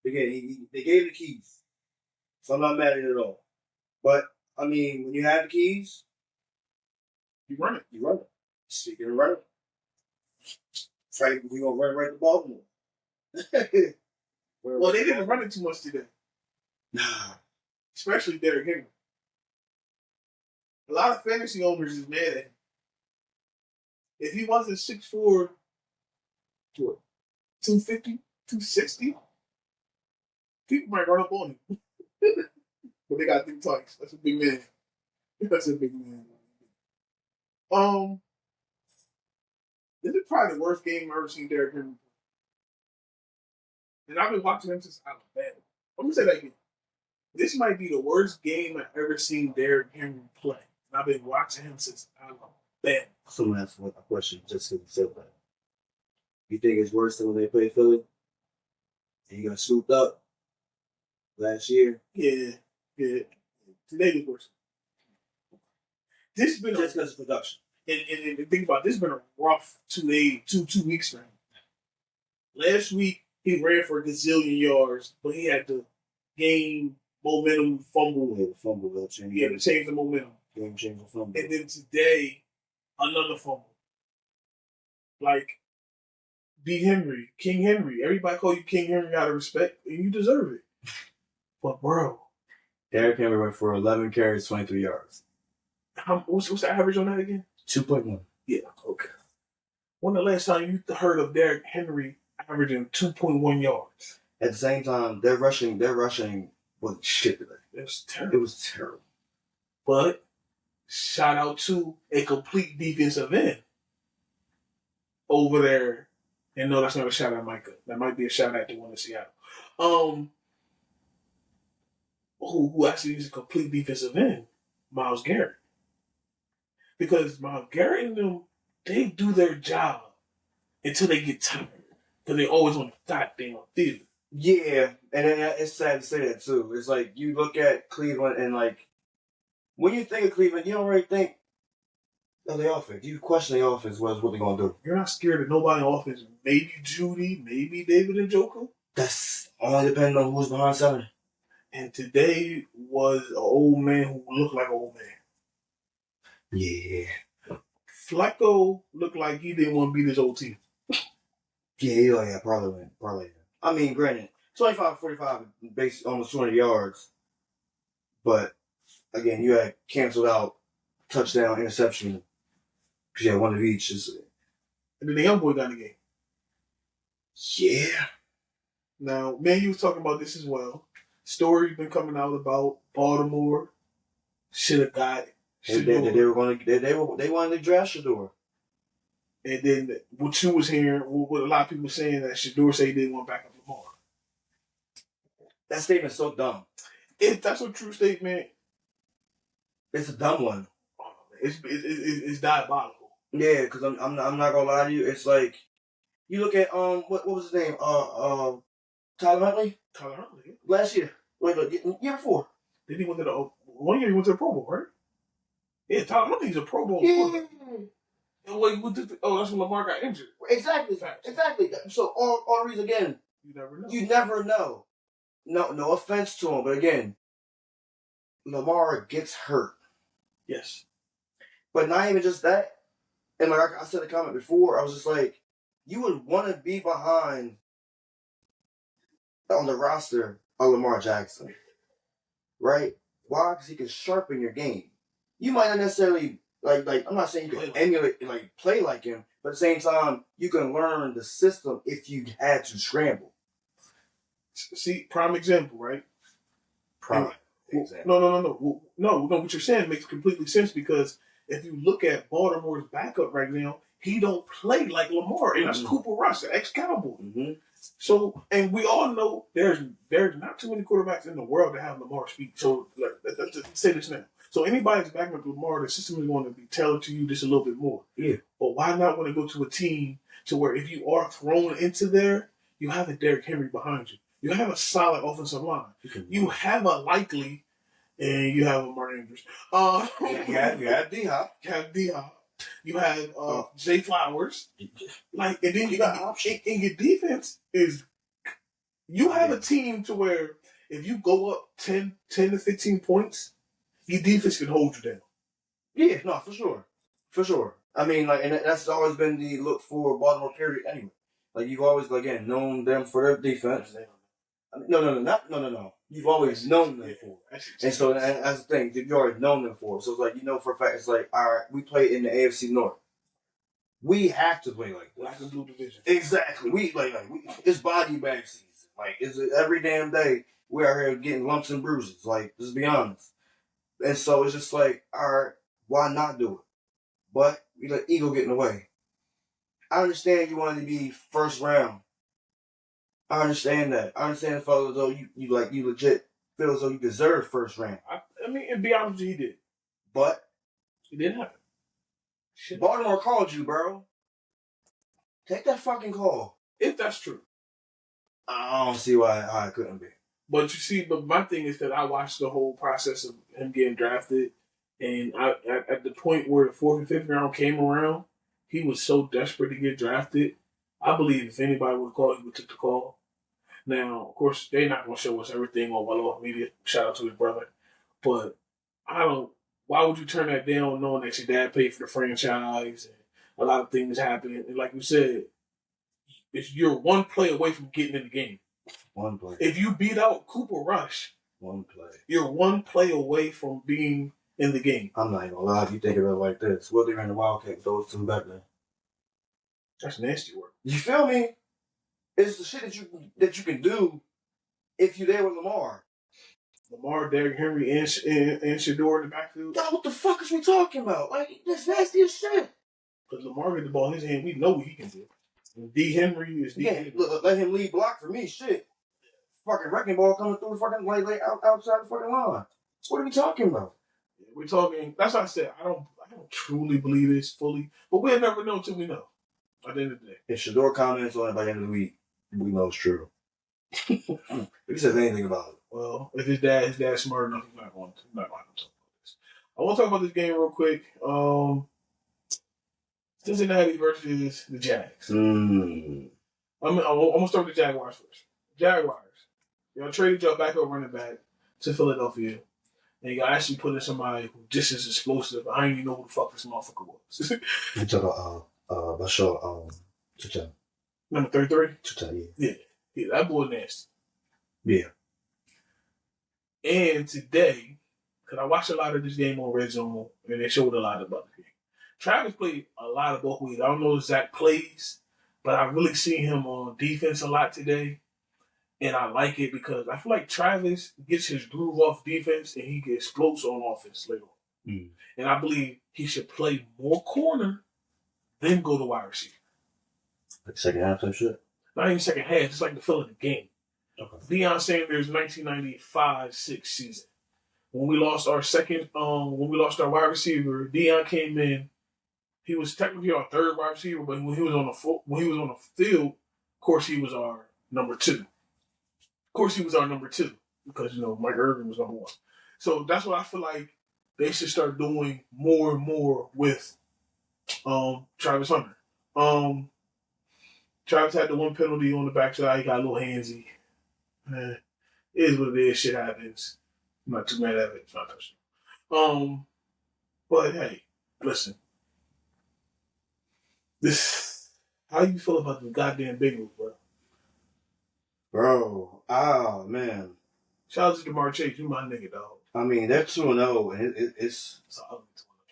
Again, they gave the keys. So I'm not mad at it at all. But, I mean, when you have the keys, you run it. Speaking of running, we're going to run right to Baltimore. Well, they didn't run it too much today. Nah. Especially Derrick Henry. A lot of fantasy owners is mad at him. If he wasn't 6'4", 250, 260, people might run up on him. But they got to think twice. That's a big man. This is probably the worst game I've ever seen Derrick Henry play. And I've been watching him since Alabama. I'm going to say that again. This might be the worst game I've ever seen Derrick Henry play. And I've been watching hhim since Alabama. Someone asked a question just because you said that. You think it's worse than when they played Philly? And you got scooped up last year? Yeah. Today was worse. This has been just because of production. And think about it, this has been a rough 2 weeks for him. Last week he ran for a gazillion yards, but he had to gain momentum, fumble. To change the momentum. Game changer fumble. And then today, another fumble. Like B. Henry, King Henry. Everybody call you King Henry out of respect, and you deserve it. But bro, Derrick Henry went for 11 carries, 23 yards. What's the average on that again? 2.1. Yeah, okay. When the last time you heard of Derrick Henry averaging 2.1 yards? At the same time, their rushing was shit today. It was terrible. But shout out to a complete defensive end over there. And no, that's not a shout out, Micah. That might be a shout out to one in Seattle. Who actually is a complete defensive end? Myles Garrett. Because Myles Garrett and them, they do their job until they get tired. Because they always on the goddamn field. Yeah, and it's sad to say that too. It's like you look at Cleveland and like when you think of Cleveland, you don't really think of the offense. You question the offense, what they're gonna do. You're not scared of nobody on offense. Maybe Judy, maybe David and Joker. That's only depending on who's behind center. And today was an old man who looked like an old man. Yeah. Flacco looked like he didn't want to beat his old team. Yeah, probably. I mean, granted, 25-45, based almost 200 yards, but again, you had canceled out touchdown, interception, because you had one of each. And then the young boy got in the game. Yeah. Now, man, you was talking about this as well. Story's been coming out about Baltimore should have got They wanted to draft Shador. And then what you was hearing, what a lot of people saying that Shador said he didn't want back up Lamar. That statement's so dumb. If that's a true statement, it's a dumb one. It's diabolical. Yeah, because I'm not gonna lie to you. It's like you look at what was his name? Tyler Huntley. Tyler Huntley. Yeah. Last year. Wait, year before. Then he went to the 1 year he went to the Pro Bowl, right? Yeah, Tyler Huntley's a Pro Bowl. Yeah. And wait, that's when Lamar got injured. Exactly. So all the reason again. You never know. No offense to him, but again, Lamar gets hurt. Yes. But not even just that. And like I said in the comment before, I was just like, you would want to be behind on the roster of Lamar Jackson. Right? Why? Because he can sharpen your game. You might not necessarily like I'm not saying you can emulate play like him, but at the same time, you can learn the system if you had to scramble. See, prime example, right? Prime example. No. What you're saying makes completely sense because if you look at Baltimore's backup right now, he don't play like Lamar, and that's Cooper Rush, the ex-Cowboy. Mm-hmm. So, and we all know there's not too many quarterbacks in the world that have Lamar speed. So, let's just say this now. So, anybody's backing up Lamar, the system is going to be tailored to you just a little bit more. Yeah. But why not want to go to a team to where if you are thrown into there, you have a Derrick Henry behind you. You have a solid offensive line. You have a Likely, and you have a Mark Andrews. You have D-Hop. You have D-Hop. You have Zay Flowers. And then you got option. And your defense is... You have a team to where if you go up 10 to 15 points, your defense can hold you down. Yeah, no, for sure. I mean, and that's always been the look for Baltimore period anyway. You've always, again, known them for their defense. No. You've always known them for it. And so that's the thing. You've already known them for it. So it's for a fact, it's all right, we play in the AFC North. We have to play like this. Black and blue division. Exactly. It's body bag season. It's every damn day we're out here getting lumps and bruises. Just be honest. And so it's just all right, why not do it? But we let ego get in the way. I understand you wanted to be first round. I understand that. I understand it felt as though you legit feel as though you deserve first round. I mean, to be honest with you, he did. But it didn't happen. Baltimore called you, bro. Take that fucking call. If that's true. I don't see why I couldn't be. But you see, my thing is that I watched the whole process of him getting drafted, and at the point where the 4th and 5th round came around, he was so desperate to get drafted. I believe if anybody would have called, he would have took the call. Now, of course, they're not going to show us everything on well-off media. Shout out to his brother. But why would you turn that down knowing that your dad paid for the franchise and a lot of things happen? And like you said, you're one play away from getting in the game. One play. If you beat out Cooper Rush, one play. You're one play away from being in the game. I'm not even going to lie if you think of it like this. What they ran the Wildcat with those two back there. That's nasty work. You feel me? It's the shit that you can do if you're there with Lamar. Lamar, Derrick Henry, and Shador in the backfield. Yo, what the fuck is we talking about? That's nasty as shit. Because Lamar get the ball in his hand, we know what he can do. And D. Henry is D. Henry. Look, let him lead block for me. Shit. Fucking wrecking ball coming through the fucking outside the fucking line. What are we talking about? Yeah, we're talking. That's what I said. I don't truly believe this fully, but we'll never know until we know. At the end of the day, if Shador comments on it by the end of the week, we know it's true. If he says anything about it, well, if his dad's smart enough, he's not going to talk about this. I want to talk about this game real quick. Cincinnati versus the Jags. I'm gonna start with the Jaguars first. Jaguars. Y'all traded your backup running back to Philadelphia. And you got to actually put in somebody who just as explosive. I didn't even know who the fuck this motherfucker was. You talk about Bashar, Chucha. Number 33? Chucha, Yeah. Yeah, that boy nasty. Yeah. And today, because I watched a lot of this game on Red Zone, and they showed a lot about the game. Travis played a lot of both ways. I don't know exact plays, but I really seen him on defense a lot today. And I like it because I feel like Travis gets his groove off defense and he explodes on offense later on. Mm. And I believe he should play more corner than go to wide receiver. Like second half type shit? Not even second half, just like the feel of the game. Okay. Deion Sanders' 1995-6 season. When we lost our wide receiver, Deion came in. He was technically our third wide receiver, but when he was on the field, of course he was our number two. Of course he was our number two because Mike Irvin was number one. So that's what I feel like they should start doing more and more with Travis Hunter. Travis had the one penalty on the backside. He got a little handsy. It is what it is. Shit happens. I'm not too mad at it. It's not touching. But hey, listen. How you feel about the goddamn Bengals, bro? Bro, oh man. Shout out to DeMar Chase, you my nigga, dog. I mean, they're 2-0, and it's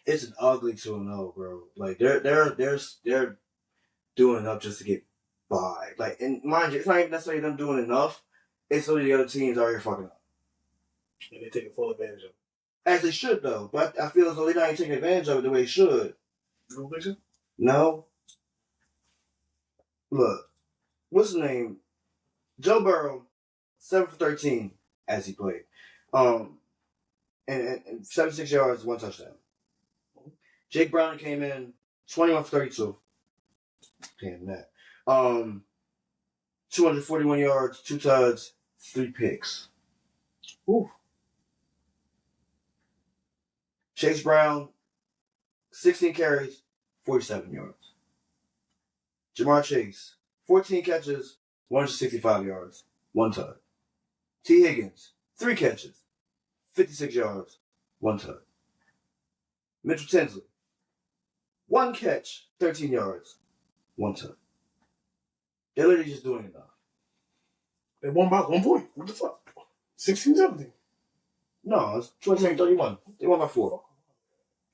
an ugly 2-0, bro. Like they're doing enough just to get by. Like, and mind you, it's not even necessarily them doing enough. It's only the other teams out here fucking up. And they're taking full advantage of it. As they should, though. But I feel as though they're not even taking advantage of it the way they should. You don't think so? No. Look, what's his name? Joe Burrow, 7 for 13 as he played. And 76 yards, 1 touchdown. Jake Brown came in 21 for 32. Damn that. 241 yards, 2 tuds, 3 picks. Ooh. Chase Brown, 16 carries, 47 yards. Jamar Chase, 14 catches, 165 yards, 1 tud. T. Higgins, 3 catches, 56 yards, 1 tud. Mitchell Tinsley, 1 catch, 13 yards, 1 tud. They're literally just doing enough. They won by 1 point. What the fuck? 16-17. No, it's 29-31. They won by 4.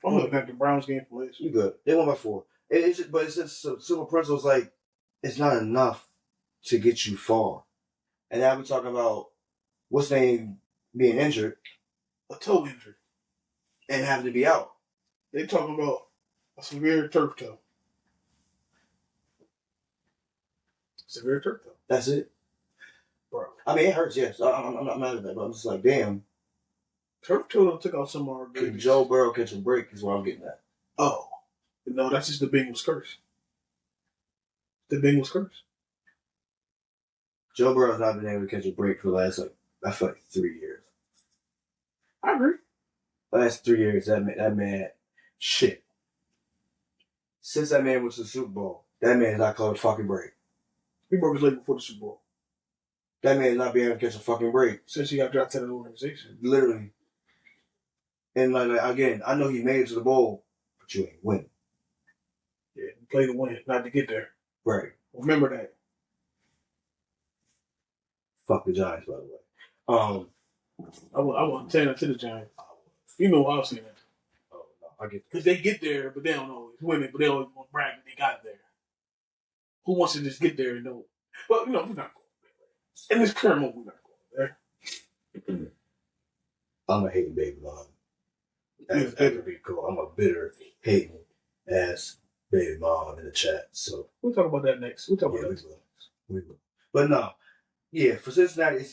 I'm looking at the Browns game for this. You good. They won by 4. It's just simple principles like it's not enough to get you far. And now we're talking about what's name being injured. A toe injury. And having to be out. They talking about a severe turf toe. Severe turf toe. That's it. Bro. I mean, it hurts, yes. I'm not mad at that, but I'm just like, damn. Turf toe took out some of our babies. Could Joe Burrow catch a break is what I'm getting at. Oh. No, that's just the Bengals curse. The Bengals curse. Joe Burrow's not been able to catch a break for the last, I feel like 3 years. I agree. Last 3 years, that man, shit. Since that man went to the Super Bowl, that man has not caught a fucking break. He broke his leg before the Super Bowl. That man is not being able to catch a fucking break. Since he got drafted to the organization. Literally. And like again, I know he made it to the bowl, but you ain't winning. Yeah, you play to win, not to get there. Right. Remember that. Fuck the Giants, by the way. I want to to the Giants. You know I was saying that. Oh no, I get that. Because they get there, but they don't always win it, but they always want to brag that they got there. Who wants to just get there and know? But we're not going there. In this current moment, we're not going there. I'm a hating baby mom. That's to be cool. I'm a bitter, hating ass baby mom in the chat. So we'll talk about that next. We'll talk about that. We will. But no, yeah, for Cincinnati,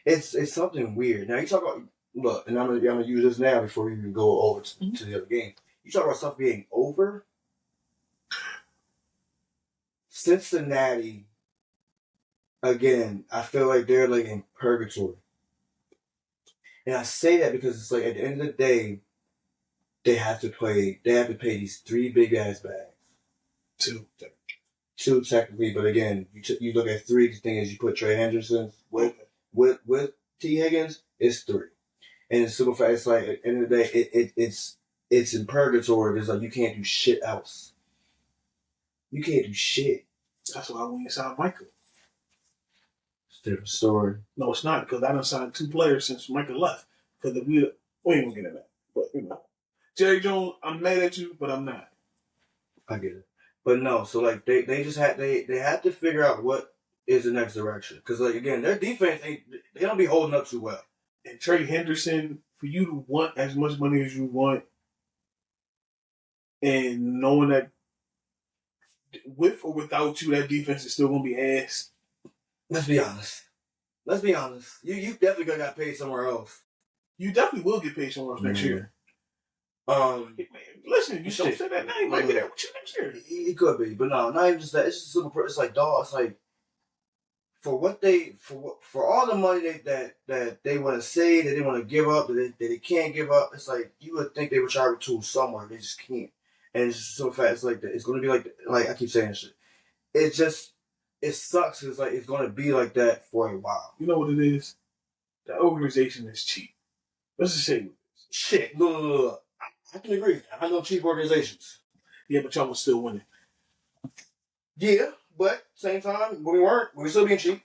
it's something weird. Now you talk about look, and I'm gonna use this now before we even go over to the other game. You talk about stuff being over. Cincinnati, again, I feel like they're like in purgatory. And I say that because it's like at the end of the day, they have to pay these 3 big ass bags. 2 technically, but again, you look at 3. The thing is, you put Trey Hendrickson with T. Higgins, it's 3. And it's super fast. It's like at the end of the day, it's in purgatory. It's like you can't do shit else. You can't do shit. That's why I went and signed Michael. It's a different story. No, it's not, because I done signed 2 players since Michael left. Because we ain't gonna get in that. But, you know. Jerry Jones, I'm mad at you, but I'm not. I get it. But no, so like they just had they had to figure out what is the next direction. Because like again, their defense they don't be holding up too well. And Trey Henderson, for you to want as much money as you want, and knowing that with or without you, that defense is still gonna be ass. Let's be honest. You definitely gonna got paid somewhere else. You definitely will get paid somewhere else next year. Listen, you don't say that now. He might be there with you next year. He could be, but no, not even just that. It's just super. It's like dog. It's like for all the money that they want to say that they want to give up that they can't give up. It's like you would think they would try to retool somewhere. They just can't. And it's just so fast. It's like it's gonna be like I keep saying shit. It sucks. It's like it's gonna be like that for a while. You know what it is? The organization is cheap. Let's just say shit. No. I can agree. I know cheap organizations. Yeah, but y'all was still winning. Yeah, but same time, when we weren't, we were still being cheap.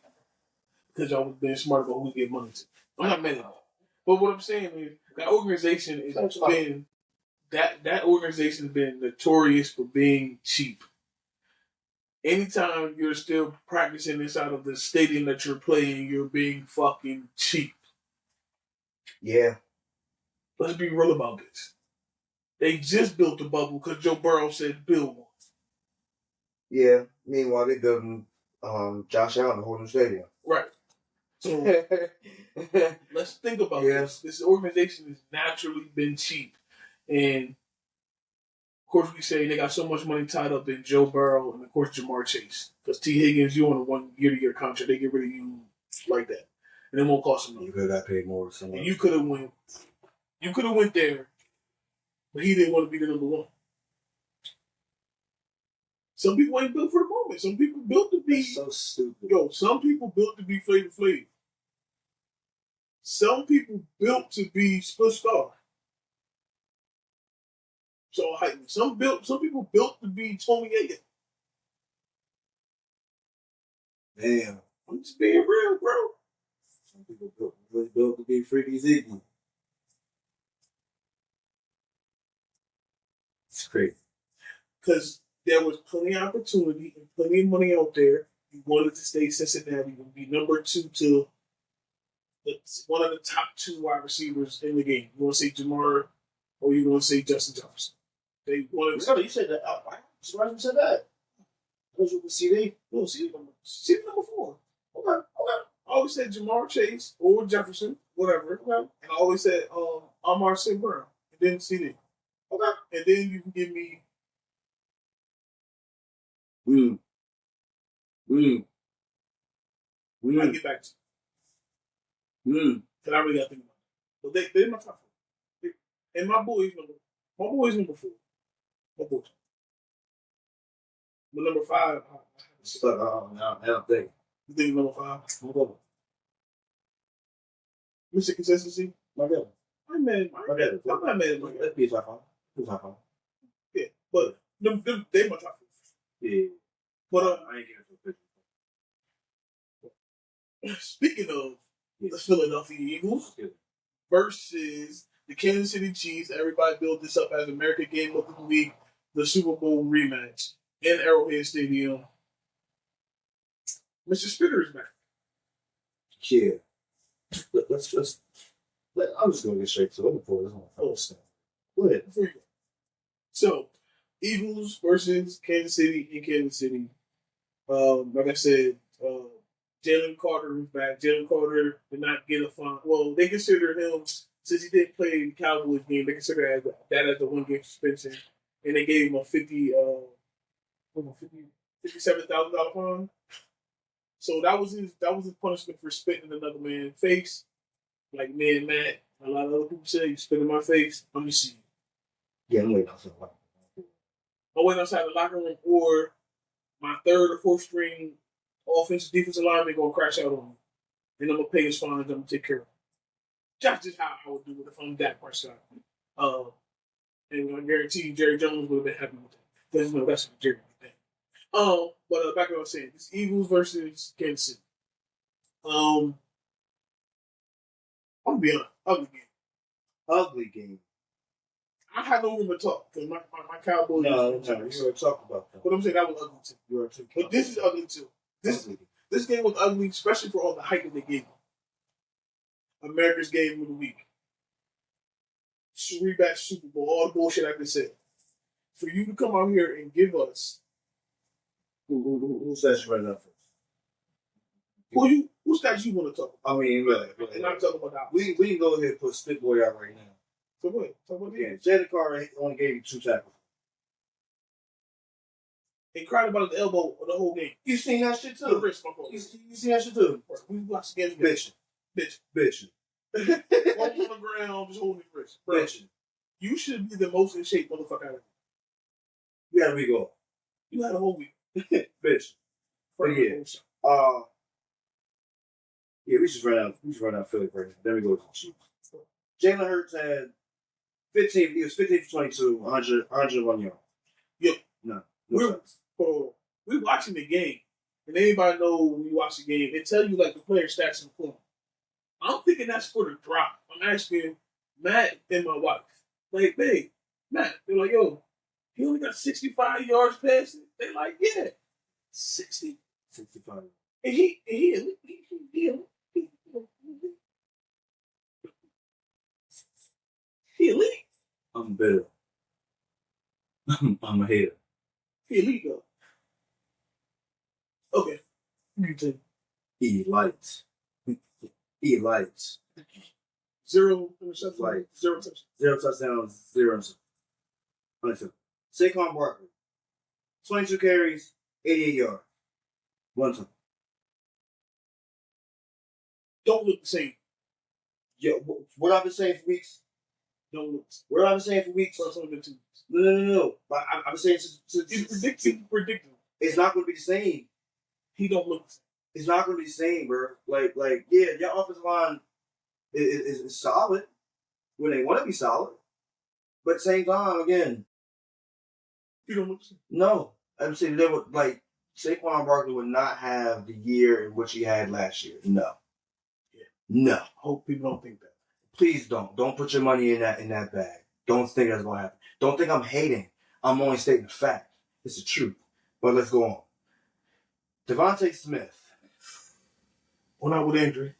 Because y'all was being smart about who we get money to. I'm not mad at that. But what I'm saying is that organization has been that organization has been notorious for being cheap. Anytime you're still practicing inside of the stadium that you're playing, you're being fucking cheap. Yeah. Let's be real about this. They just built the bubble because Joe Burrow said build one. Yeah. Meanwhile, they building Josh Allen, the whole new stadium. Right. So let's think about this. This organization has naturally been cheap. And of course we say they got so much money tied up in Joe Burrow and of course Jamar Chase. Because T. Higgins, you on a 1 year-to-year contract, they get rid of you like that. And it won't cost them nothing. You could have got paid more. And you could have went there. But he didn't want to be the number 1. Some people ain't built for the moment. Some people built to be... That's so stupid. Yo, some people built to be Flavor Flav. Some people built to be Split Star. So, some people built to be Tony Yeager. Damn. I'm just being real, bro. Some people built to be Freaky Ziggy. It's crazy. Because there was plenty of opportunity and plenty of money out there. You wanted to stay Cincinnati and be number 2 to one of the top 2 wide receivers in the game. You want to say Jamar or you want to say Justin Jefferson? They wanted to. Really? You said that? I'm surprised you said that. Because you can CD. No, CD number 4. Okay. I always said Jamar Chase or Jefferson, whatever. Okay. And I always said Amar St. Brown. And then CD. Okay. And then you can give me. I'll get back to you. Because I really got to think about it. But they're my top 4. And my boys number 4. My boys. But number 5, I don't think. You think number 5? Mr. Consistency? My God. I'm not mad at my That'd be top 5. Yeah, but they my top 4. Yeah. But I ain't getting it. Speaking of the Philadelphia Eagles versus the Kansas City Chiefs, everybody built this up as American Game of the Week, the Super Bowl rematch in Arrowhead Stadium. Mr. Spitter is back. Yeah. I'm just going to get straight to it before this one. Go ahead. So, Eagles versus Kansas City in Kansas City. Like I said, Jalen Carter was back. Jalen Carter did not get a fine. Well, they consider him, since he didn't play in the Cowboys game, they consider that as a 1-game suspension. And they gave him a $57,000 fine. So that was his punishment for spitting in another man's face. Like me and Matt, a lot of other people say, you spit in my face, let me see you. Yeah, I'm waiting outside. I went outside the locker room, or my 3rd or 4th string offensive defensive lineman going to crash out on me. and I'm gonna pay his fines. I'm gonna take care of him. That's just how I would do it if I'm Dak Prescott. And I guarantee you, Jerry Jones would have been happy with that. Because that's what Jerry would think. But back to what I was saying, this Eagles versus Kansas City. I'm gonna be honest, ugly game. Ugly game. I had no room to talk because my Cowboys. No, you already talked about that. But I'm saying that was ugly too. You already talked But this is ugly too. This game was ugly, especially for all the hype that they gave. America's game of the week. Rematch Super Bowl, all the bullshit I just said. For you to come out here and give us Who says you right now first? Who's that you want to talk about? I mean, really. And I'm talking about that. We can go ahead and put Spit Boy out right now. So go ahead. Talk about Yeah, Jalen Carter only gave you 2 tackles. He cried about his elbow the whole game. You seen that shit too? The wrist, my fault. You seen that shit too? We watched the game. Bitching. Walk on the ground, just holding his wrist. Bitching. You should be the most in shape motherfucker ever. You had a week off. You had a whole week. Bitch. But yeah. Yeah, we just run out Philly right now. Then we go to the Chiefs. Jalen Hurts had 15. He was 15 for 22, 101 yards. Yep. No. We're watching the game, and anybody know when you watch the game, they tell you like the player stats and form. I'm thinking that's for the drop. I'm asking Matt and my wife, like, hey, Matt, they're like, yo, he only got 65 yards passing. They're like, yeah, 65. And he elite. I'm bitter. I'm a hater. He elite though. Okay. You too. Elite. 0 interceptions. Like 0 touchdowns. 0 touchdowns, 0 interceptions. Saquon Barkley. 22 carries, 88 yards. 1 touchdown. Don't look the same. Yeah, what I've been saying for weeks. Don't look. What I've been saying for weeks. First one, 2 weeks. No. But I've been saying It's predictable. It's not going to be the same. He don't look the same. It's not going to be the same, bro. Like, yeah, your offensive line is solid when they want to be solid, but at the same time, again, he don't look the same. No, I'm saying they would like Saquon Barkley would not have the year in which he had last year. No, no. Hope people don't think that. Please don't. Don't put your money in that bag. Don't think that's going to happen. Don't think I'm hating. I'm only stating the fact. It's the truth. But let's go on. Devontae Smith. Went out with injury.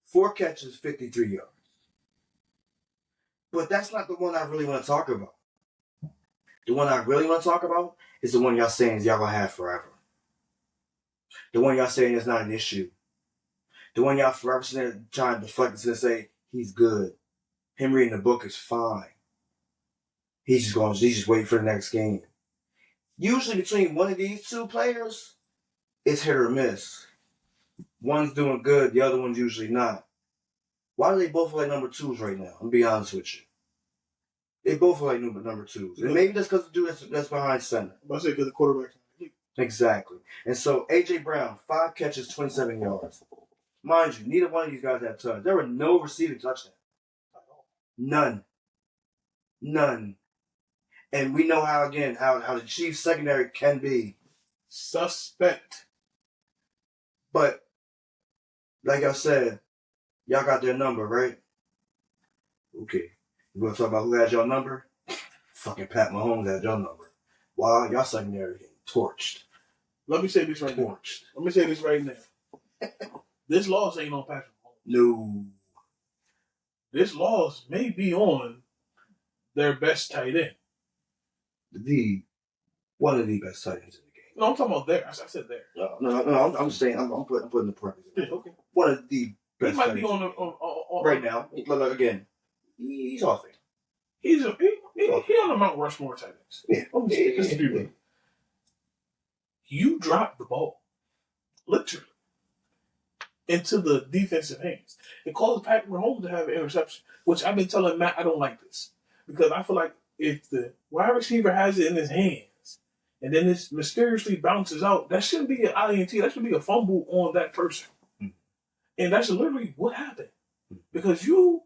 4 catches, 53 yards. But that's not the one I really want to talk about. The one I really want to talk about is the one y'all saying y'all going to have forever. The one y'all saying is not an issue. The one y'all forever trying to deflect and say, he's good. Him reading the book is fine. He's just waiting for the next game. Usually between one of these 2 players, it's hit or miss. One's doing good, the other one's usually not. Why do they both like number 2s right now? I'm be honest with you. They both are like number 2s. And maybe that's because the dude that's behind center. I say because the quarterback. Exactly. And so, A.J. Brown, 5 catches, 27 yards. Mind you, neither one of these guys had touchdowns. There were no receiving touchdowns. None. And we know how the Chiefs secondary can be. Suspect. But, like I said, y'all got their number, right? Okay. You want to talk about who has your number? Fucking Pat Mahomes has your number. Wow, y'all secondary getting torched. Let me say this right now. This loss ain't on Patrick Mahomes. No. This loss may be on their best tight end. One of the best tight ends in the game. No, I'm talking about there. I said there. No. I'm just saying. I'm putting the parentheses. Yeah, okay. One of the best. He might be on right now. Look again. He's off it. He on the Mount Rushmore tight ends. Yeah. You dropped the ball, literally, into the defensive hands. It caused Patrick Mahomes to have an interception, which I've been telling Matt I don't like this because I feel like if the wide receiver has it in his hands and then it mysteriously bounces out, that shouldn't be an INT. That should be a fumble on that person. Mm-hmm. And that's literally what happened. Because you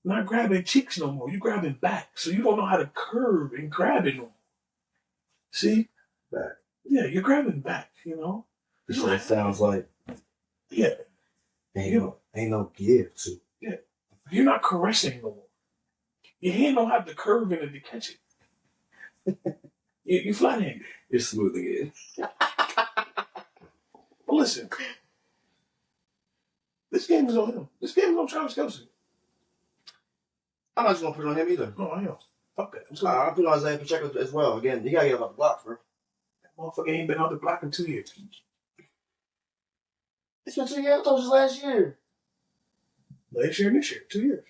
not grabbing cheeks no more. You grabbing back. So you don't know how to curve and grab it no more. See? Back. Yeah, you're grabbing back, you know? So it sounds like yeah. Ain't no give to. Yeah. You're not caressing no more. Your hand don't have the curve in it to catch it. You flat-handed. You're smoothing it. But listen, this game is on him. This game is on Travis Kelce. I'm not just gonna put it on him either. No, I am. Fuck that. I'll put it on Isaiah Pacheco as well. Again, you gotta get off the block, bro. That motherfucker ain't been out the block in 2 years. It's been 2 years. I thought it was last year. Last year and this year. 2 years.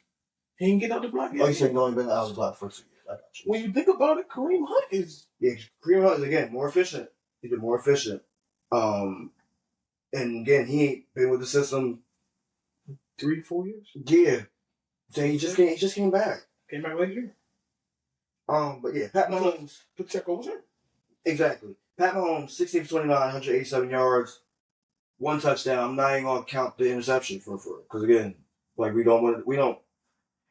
He ain't get out the block yet. Oh, you said he's only been out of the block for 2 years. I got you. When you think about it, Kareem Hunt is... Yeah, Kareem Hunt is, again, more efficient. He's been more efficient. And again, he ain't been with the system 3 to 4 years. Yeah. So he just came back. Came back last year. But yeah, Pat Mahomes. Pacheco was hurt. Exactly. Pat Mahomes, 16 for 29, 187 yards, 1 touchdown. I'm not even gonna count the interception for because again, like we don't.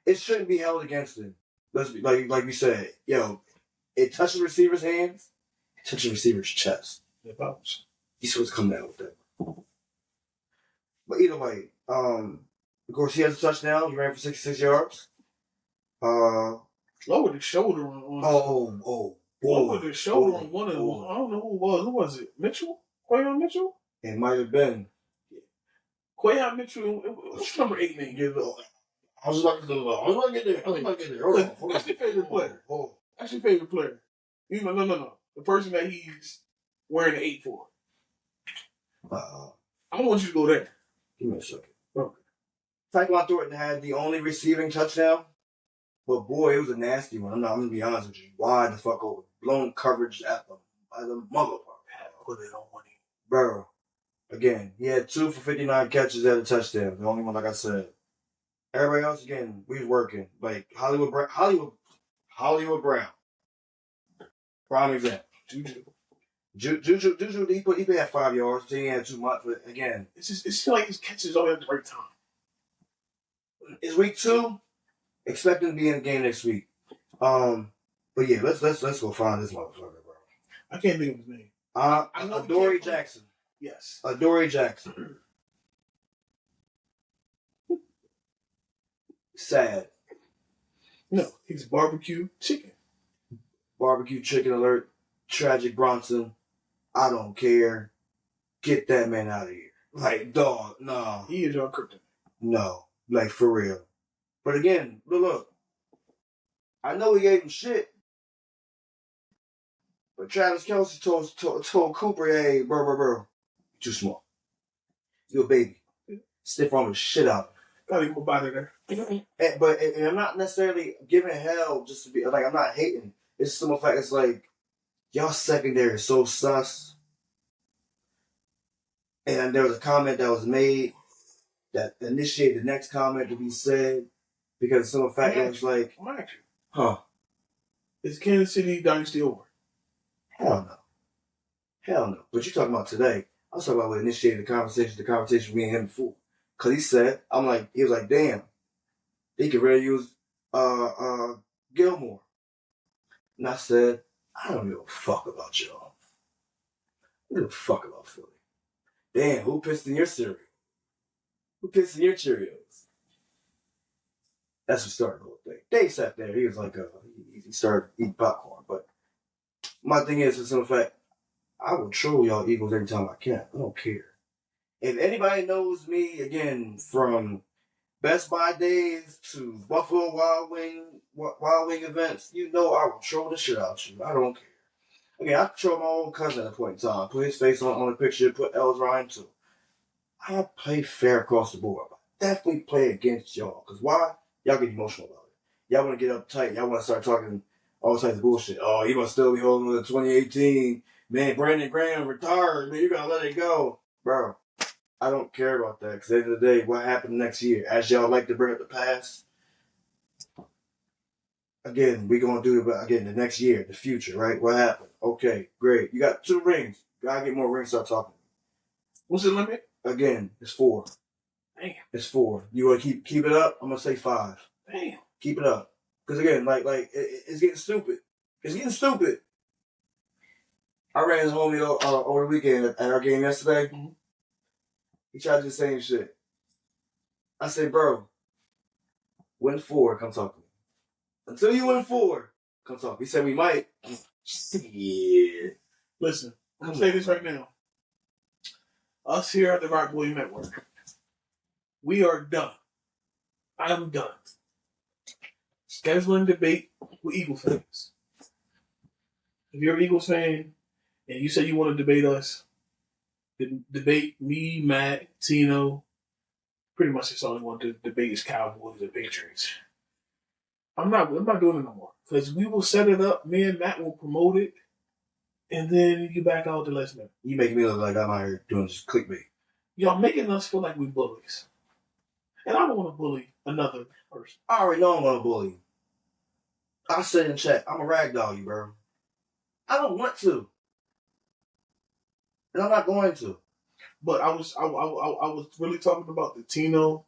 It shouldn't be held against him. Let's be like we said, yo, it touched the receiver's hands, it touched the receiver's chest. It bounce. He's supposed to come down with that. But either way, of course he has a touchdown. He ran for 66 yards. Lowered his shoulder on. Lowered his shoulder on one of them. I don't know who it was. Who was it? Mitchell? Quayon Mitchell? It might have been. Quayon Mitchell. What's number 8 name? I was about to get there. Hold on. That's your favorite player. That's your favorite player. You know, no. The person that he's wearing the 8 for. I want you to go there. Give me a second. Okay. Tyquan Thornton had the only receiving touchdown, but boy, it was a nasty one. I'm gonna be honest with you. Wide the fuck over. Blown coverage at the motherfucker. Put it on one. Bro. Again, he had 2 for 59 catches at a touchdown. The only one, like I said. Everybody else, again, we was working. Like Hollywood Brown. Prime example. Juju, he had 5 yards. He had too much, but again, it's like his catches all at the right time. It's week 2. Expect him to be in the game next week. But yeah, let's go find this motherfucker, bro. I can't think of his name. Adoree Jackson. Yes. Adoree Jackson. Sad. No, he's barbecue chicken. Barbecue chicken alert. Tragic Bronson. I don't care. Get that man out of here. Like, dog, no. He is your kryptonite. No. Like, for real. But again, look. I know he gave him shit. But Travis Kelce told Cooper, hey, bro, too small. You a baby. Stiff arm the shit out. Gotta get out of there. But I'm not necessarily giving hell just to be, like, I'm not hating. It's the simple fact, it's like, y'all secondary is so sus. And there was a comment that was made that initiated the next comment to be said because some of the fact it was like, huh? Is Kansas City dynasty over? Hell no. But you're talking about today. I was talking about what initiated the conversation me and him before. Cause he was like, damn, they could really use Gilmore. And I said, I don't give a fuck about y'all. I don't give a fuck about Philly. Damn, who pissed in your cereal? Who pissed in your Cheerios? That's what started the whole thing. Dave sat there. He was like, he started eating popcorn. But my thing is, in fact, I will troll y'all Eagles every time I can. I don't care. If anybody knows me, again, from Best Buy days to Buffalo Wild Wing events, you know I will troll the shit out you. I don't care. Again, I troll my own cousin at a point in time. Put his face on the picture, put L's Ryan too. I play fair across the board. I definitely play against y'all. Because why? Y'all get emotional about it. Y'all want to get uptight. Y'all want to start talking all types of bullshit. Oh, you must still be holding with the 2018. Man, Brandon Graham retired. Man, you got to let it go. Bro, I don't care about that. Because at the end of the day, what happened next year? As y'all like to bring up the past, again, we're going to do it again the next year, the future, right? What happened? Okay, great. You got 2 rings. Got to get more rings, start talking. What's the limit? Again, it's 4. Damn. It's 4. You want to keep it up? I'm gonna say 5. Damn. Keep it up. Because again, it's getting stupid. It's getting stupid. I ran his homie over the weekend at our game yesterday. Mm-hmm. He tried to do the same shit. I said, bro, win 4, come talk to me. Until you win 4, come talk. He said we might. Yeah. Listen, I'm gonna say this right now. Us here at the Rock Boy Network, we are done. I am done scheduling debate with Eagle fans. If you're an Eagles fan and you say you want to debate us, debate me, Matt, Tino. Pretty much it's all I want to debate is Cowboys and Patriots. I'm not doing it no more. Because we will set it up, me and Matt will promote it, and then you back out the last minute. You make me look like I'm out here doing just clickbait. Y'all making us feel like we bullies. And I don't want to bully another person. I already know I'm gonna bully you. I said in chat, I'm a ragdoll you, bro. I don't want to. And I'm not going to. But I was really talking about the Tino.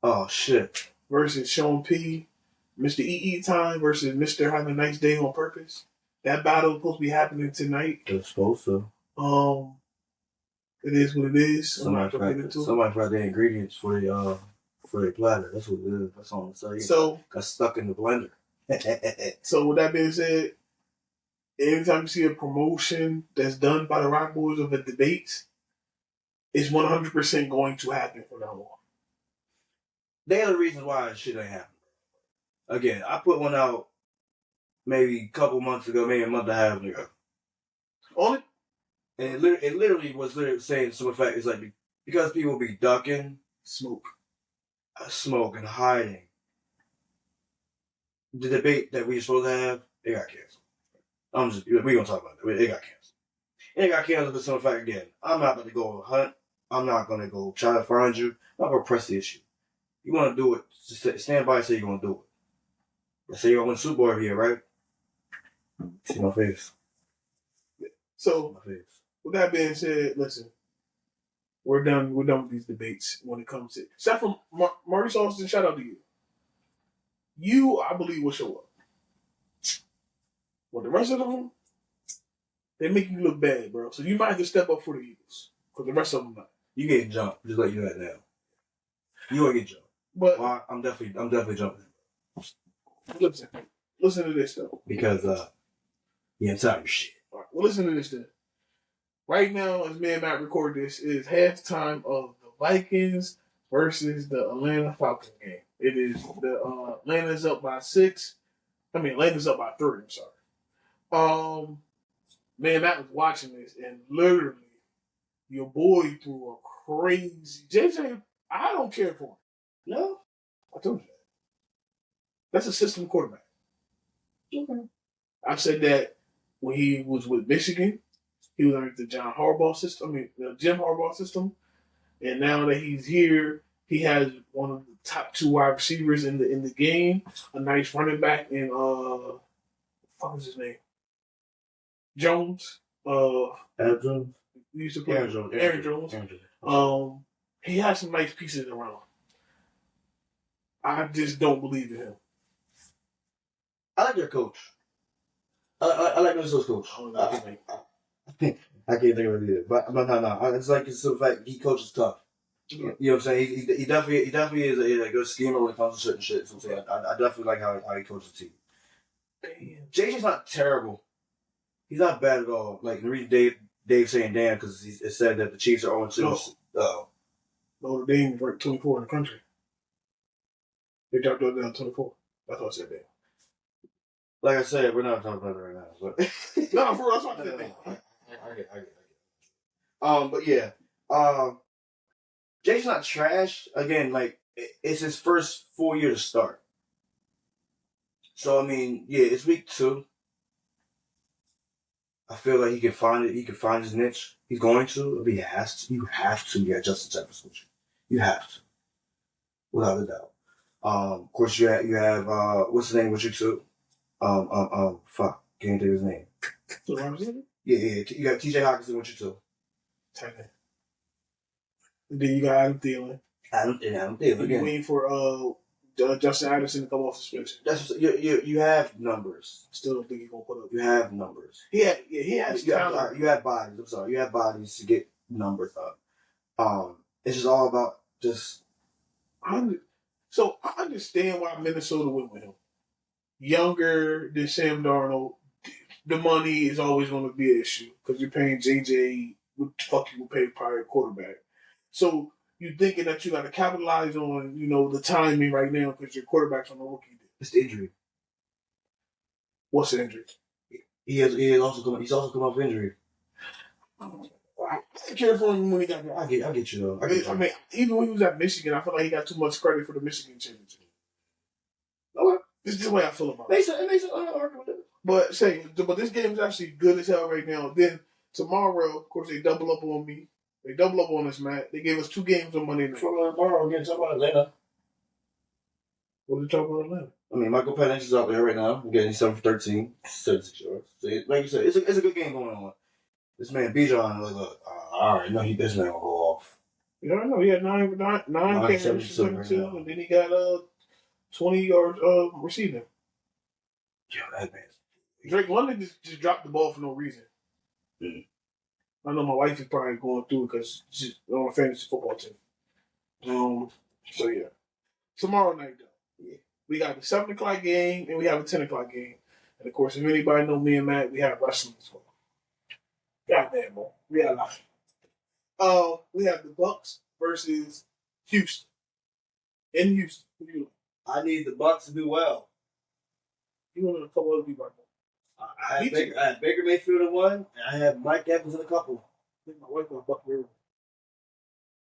Oh shit. Versus Sean P. Mr. EE time versus Mr. Having a Nice Day on Purpose. That battle is supposed to be happening tonight. It's supposed to. It is what it is. Somebody forgot the ingredients for the platter. That's what it is. That's all I'm saying. So got stuck in the blender. So with that being said, anytime you see a promotion that's done by the Rock Boys of a debate, it's 100% going to happen from now on. They are the reasons why shit ain't happening. Again, I put one out maybe a couple months ago, maybe a month and a half ago. On it? And it literally was saying some effect. It's like because people be ducking smoke and hiding. The debate that we were supposed to have, it got canceled. We gonna talk about it. It got canceled. It got canceled for some fact again. I'm not gonna go hunt. I'm not gonna go try to find you. I'm not gonna press the issue. You wanna do it, just stand by and say you're gonna do it. I say you're gonna win Super Bowl every year, right? See my face. So with that being said, listen, we're done with these debates when it comes to except for Marty Austin, shout out to you. You, I believe, will show up. Well, the rest of them, they make you look bad, bro. So you might have to step up for the Eagles. Because the rest of them not. You getting jumped. Just let you know that now. You gonna get jumped. But well, I'm definitely jumping. Listen to this though. Because yeah, I'm tired of shit. All right, well, listen to this then. Right now, as me and Matt record this, it is halftime of the Vikings versus the Atlanta Falcons game. It is the Atlanta's up by 6. Atlanta's up by 3. I'm sorry. Me and Matt was watching this, and literally, your boy threw a crazy. JJ, I don't care for him. No, I told you that. That's a system quarterback. Okay. I've said that when he was with Michigan, he was under the Jim Harbaugh system, and now that he's here, he has one of the top 2 wide receivers in the game, a nice running back in what the fuck is his name? Jones. Adam Jones. He used to play Aaron Jones. He has some nice pieces around. I just don't believe in him. I like their coach. I like Minnesota's coach. I can't think of it either. But no. It's like it's the fact he coaches tough. You know what I'm saying? He definitely is a good schemer when it comes to certain shit. So I'm saying I definitely like how he coaches the team. Damn. JJ's not terrible. He's not bad at all. Like the reason Dave saying damn because it said that the Chiefs are 0-2. Notre Dame is ranked 24 in the country. They dropped it down 24. That's what I said damn. Like I said, we're not talking about it right now. But no, for us, I said damn. I get it. But yeah. Jay's not trash. Again, like it's his first full year to start. So it's week 2. I feel like he can find it. He can find his niche. He's going to. He has to. You have to get Justin Jefferson. You have to, without a doubt. Of course, you have what's his name with you too? Fuck, can't think of his name. Yeah. You got T.J. Hawkinson with you too. And then you got Adam Thielen. Adam Thielen You again. waiting for Justin Anderson to come off suspension. That's you have numbers. Still don't think he's gonna put up. You have numbers. He has talent. You have bodies. I'm sorry. You have bodies to get numbers up. It's just all about just. So I understand why Minnesota went with him. Younger than Sam Darnold, the money is always going to be an issue because you're paying JJ what the fuck you would pay prior quarterback. So you're thinking that you got to capitalize on the timing right now because your quarterback's on the rookie deal. It's the injury. What's the injury? He's also come off injury. I care for him when he got there. I get you though. I mean, even when he was at Michigan, I feel like he got too much credit for the Michigan championship. Okay. This is the way I feel about it. It makes it. But this game is actually good as hell right now. Then tomorrow, of course, they double up on me. They double up on us, Matt. They gave us 2 games on Monday night. Tomorrow, again, talk about Atlanta. What are you talking about Atlanta? I mean, Michael Penix is out there right now. We're getting 7 for 13, 76 yards. So, like you said, it's a good game going on. This man, Bijan, look, all right, this man will go off. You don't know. He had 9 carries, 72, and then he got 20 yards receiving. Yeah, that man. Drake London just dropped the ball for no reason. Mm. I know my wife is probably going through it because she's on a fantasy football team. So yeah. Tomorrow night though. Yeah. We got the 7 o'clock game and we have a 10 o'clock game. And of course, if anybody know me and Matt, we have wrestling as well. Goddamn, boy. We have a lot. We have the Bucks versus Houston. In Houston. I need the Bucks to do well. You want a couple other people right now. I have Baker Mayfield in one, and I have Mike Evans in a couple. I think my wife got Buck River.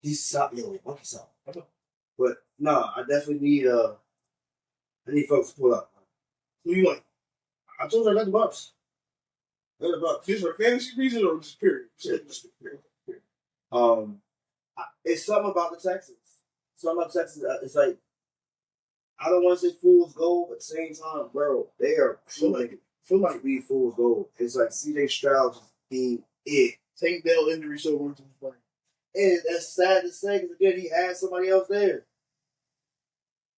He's solid. Yeah, Bucky's solid. But no, I definitely need folks to pull up. Who you like? I told you I got the Bucks. They're the Bucks. Just for fantasy reasons or just period? Yeah, just period. It's something about the Texans. Something about the Texans. It's like I don't want to say fool's gold, but at the same time, bro, they are feel like we fool's gold. It's like CJ Stroud just being it. Tank Dell injury so much to his brain. And that's sad to say because again, he had somebody else there.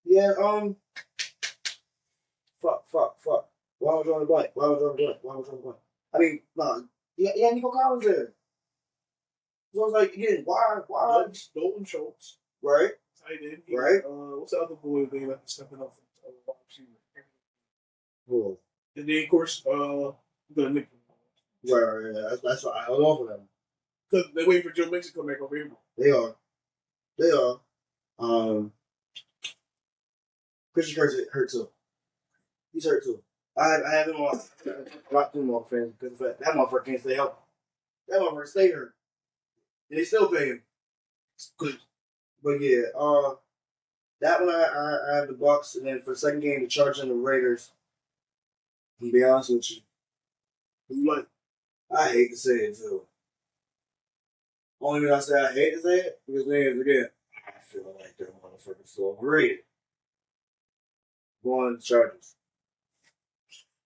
Yeah, fuck. Why was on the blank? I mean, no, yeah, Nico Collins there. So I was like, again, why? Dalton Schultz. Right. Tight end. Right. What's the other boy they left stepping up from wide receiver? Cool. And then, of course, the Nick. Right. That's why I held on for them. Because they're waiting for Joe Mixon to come back over here. They are. Christian Kirk's hurt too. He's hurt too. I have him on. I locked him off fans because that motherfucker can't stay healthy. That motherfucker stay hurt. And they still pay him. Good. But yeah, that one I have the Bucks, and then for the second game, the Chargers and the Raiders. To be honest with you, like I hate to say it too. Only reason I say I hate to say it because then again, I feel like they're motherfuckers so overrated. Going to the Chargers.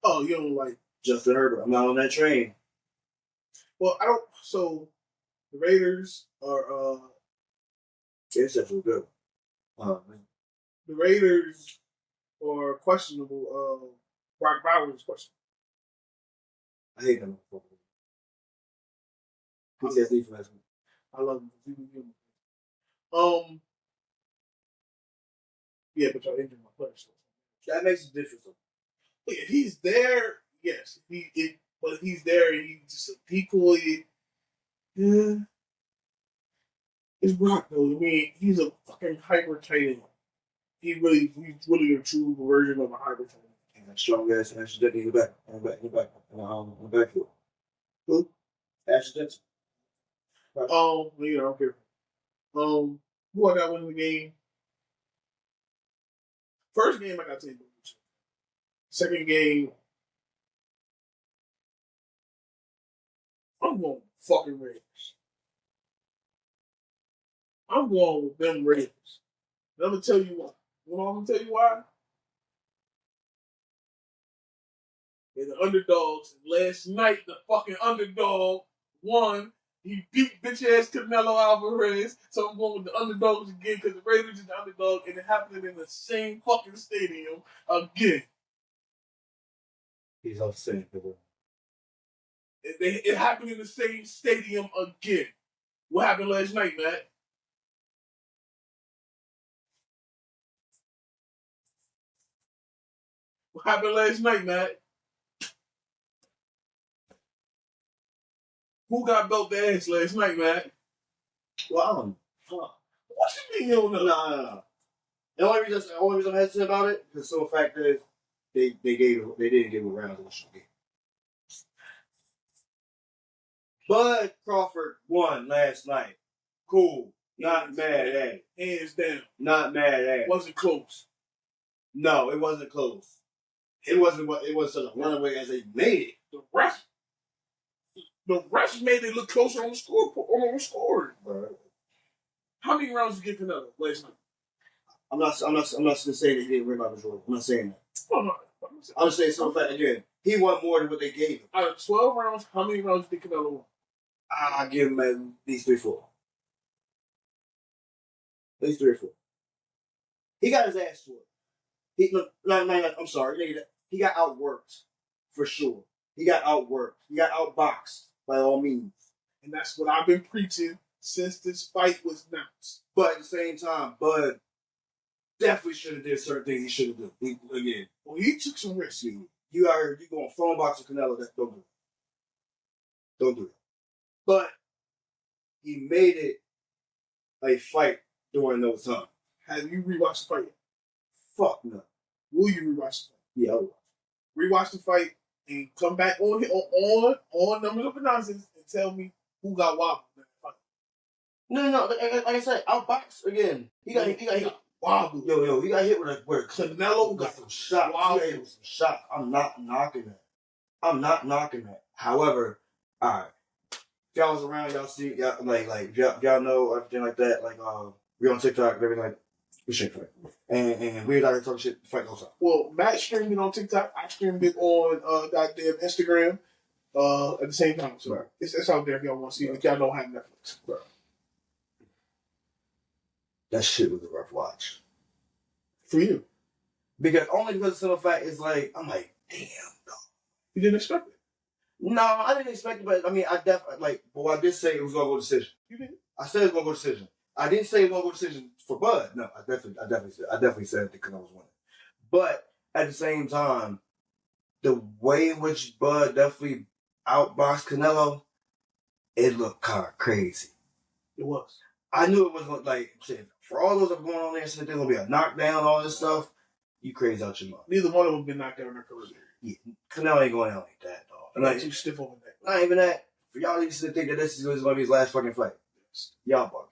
Oh, you don't like Justin Herbert? I'm not on that train. Well, I don't. So the Raiders are. It's actually good. The Raiders are questionable. Brock Bowers is questionable. I hate them. PTSD from last week. I love him. Yeah, but y'all injured my player. So. That makes a difference. If he's there, yes. But if he's there, he's just equally. Yeah. It's Brock though. I mean, he's a fucking hyper tight end. He's really a true version of a hyper tight end. And strong ass Ashley Denton in the backfield. Who? Ashley Denton. Yeah, I don't care. Who I got winning the game? First game, I got to take. Second game, I'm going fucking Raiders. I'm going with them Raiders. And I'm going to tell you why. You know what I'm going to tell you why? They're the underdogs. And last night, the fucking underdog won. He beat bitch ass Canelo Alvarez, so I'm going with the underdogs again because the Raiders is the underdog, and it happened in the same fucking stadium again. He's upset. It happened in the same stadium again. What happened last night, Matt? What happened last night, Matt? Who got belt the ass last night, Matt? Well, I don't know. What you mean you don't know? No. The only reason I'm hesitant about it, because the fact is, they didn't give a round of the game. Bud Crawford won last night. Cool. Not mad at it. Hands down. Not mad at it. Wasn't close. No, it wasn't close. It wasn't what it was such a runaway as they made it. The refs made it look closer on the score. Right. How many rounds did you get Canelo last night? I'm not saying he didn't win by majority. I'm not saying that. Oh, no. I'm just saying some fact again. He won more than what they gave him. Out of 12 rounds, how many rounds did Canelo win? I give him at least 3 or 4. At least 3 or 4. He got his ass whooped. I'm sorry. He got outworked for sure. He got outworked. He got outboxed by all means. And that's what I've been preaching since this fight was announced. But at the same time, Bud definitely should have did certain things he should have done. Well, he took some risks. You out here, you going phone box with Canelo, don't do it. Don't do it. But he made it a fight during those times. Have you rewatched the fight? Fuck no. Will you rewatch the fight? Yeah, I'll watch. Rewatch the fight and come back on Numbers of Nonsense and tell me who got wobbled in the fight. No. Like I said, outbox again. He got hit. Wobbled. Yo, he got hit with Canelo got some shots. He got hit with some shots. I'm not knocking that. However, alright. If y'all was around, y'all see, y'all, like, if y'all know everything like that, like, we on TikTok, everything like, we shit fight. And we out here talking shit, fight goes on. Well, Matt streamed it on TikTok. I streamed it on goddamn Instagram at the same time. So right. It's out there if y'all want to see it. If y'all don't have Netflix. Right. That shit was a rough watch. For you. Only because the simple fact is like, I'm like, damn, dog. You didn't expect it? No, I didn't expect it, but I mean, I did say it was going to go decision. You did? I said it was going to go decision. I didn't say it was going to go decision for Bud. No, I definitely said that Canelo was winning. But at the same time, the way in which Bud definitely outboxed Canelo, it looked kind of crazy. It was. I knew it was going to, like, for all those that were going on there, saying there's going to be a knockdown, all this stuff, you crazy out your mind. Neither one of them been knocked out in their career. Yeah, Canelo ain't going out like that, dog. Like, too stiff over that. Not even that. For y'all to think that this is going to be his last fucking fight. Y'all bugging.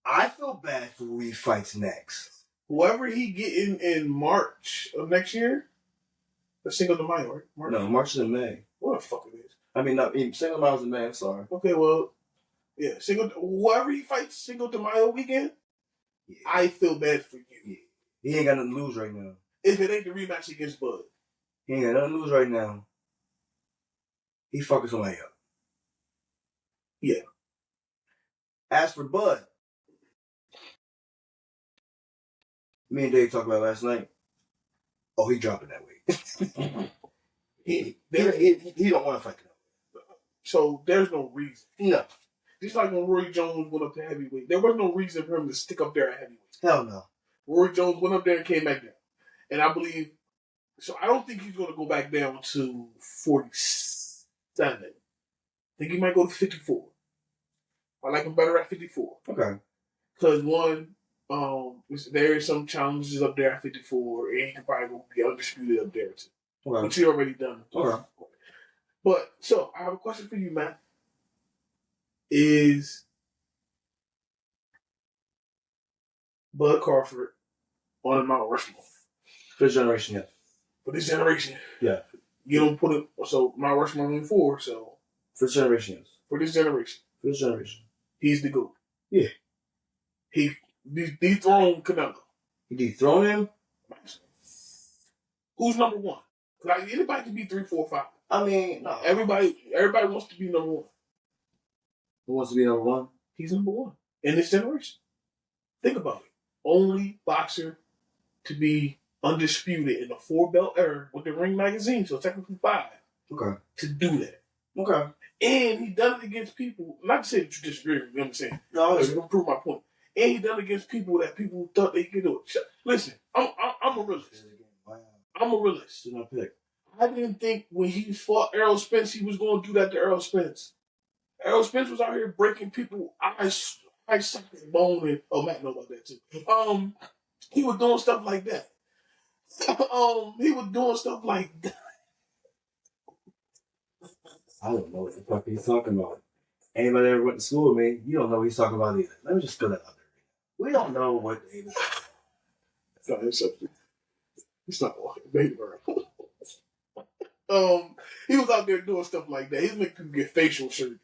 I feel bad for who he fights next. Whoever he getting in March of next year, the Cinco de Mayo, right? March? No, March is in May. What the fuck it is? I mean, Cinco de Mayo is in May, I'm sorry. Okay, well, yeah, whoever he fights Cinco de Mayo weekend, yeah. I feel bad for you. Yeah. He ain't got nothing to lose right now. If it ain't the rematch against Bud. He ain't got nothing to lose right now. He fucking somebody up. Yeah. As for Bud, me and Dave talked about last night. Oh, he dropping that weight. he don't want to fight that. So there's no reason. No. Just like when Roy Jones went up to heavyweight, there was no reason for him to stick up there at heavyweight. Hell no. Roy Jones went up there and came back down, and I believe. So I don't think he's going to go back down to 47. I think he might go to 54. I like him better at 54. Okay. Because one, there is some challenges up there at 54, and he can probably go be undisputed up there too. Okay. Which he already done. Okay. But so I have a question for you, Matt. Is Bud Crawford on Mount Rushmore? For this generation, yes. For this generation, yeah. You don't put it. So Mount Rushmore only 4. So for this generation, yes. For this generation. For this generation. He's the GOAT. Yeah. He dethroned Canelo. He dethroned him? Who's number 1? Like, anybody can be 3, 4, 5. I mean, no. Everybody wants to be number 1. Who wants to be number one? He's number one in this generation. Think about it. Only boxer to be undisputed in the 4-belt era with the Ring magazine, so technically 5. Okay. To do that. Okay. And he done it against people, not to say that you disagree with me, you know what I'm saying? No, it's going to prove my point. And he done it against people that people thought they could do it. Listen, I'm a realist. Wow. I'm a realist. Did not pick. I didn't think when he fought Errol Spence, he was going to do that to Errol Spence. Errol Spence was out here breaking people eyes socket, bone, and Matt knows about that too. He was doing stuff like that. He was doing stuff like that. I don't know what the fuck he's talking about. Anybody ever went to school with me, you don't know what he's talking about either. Let me just throw that out there. We don't know what he was talking about. It's not walking, baby. He was out there doing stuff like that. He was making people get facial surgery.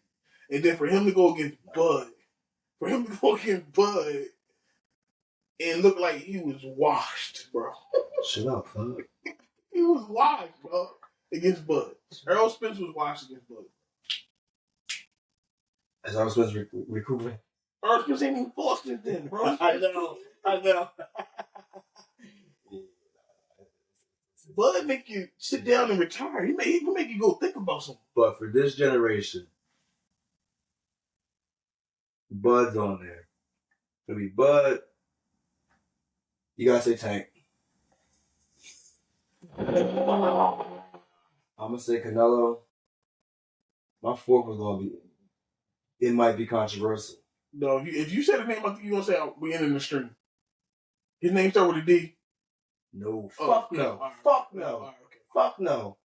And then for him to go against Bud, and look like he was washed, bro. Shut up, fuck. He was washed, bro, against Bud. Errol Spence was washed against Bud. As Errol Spence recuperating. Errol Spence ain't even fought since then, bro. I know. Bud make you sit down and retire. He make you go think about something. But for this generation, Bud's on there. It'll be Bud. You gotta say Tank. I'm gonna say Canelo. My fourth was gonna be. It might be controversial. No, if you say the name, I think you're gonna say we ending the stream. His name start with a D. No, fuck no, right. fuck no, All right, okay. Fuck no.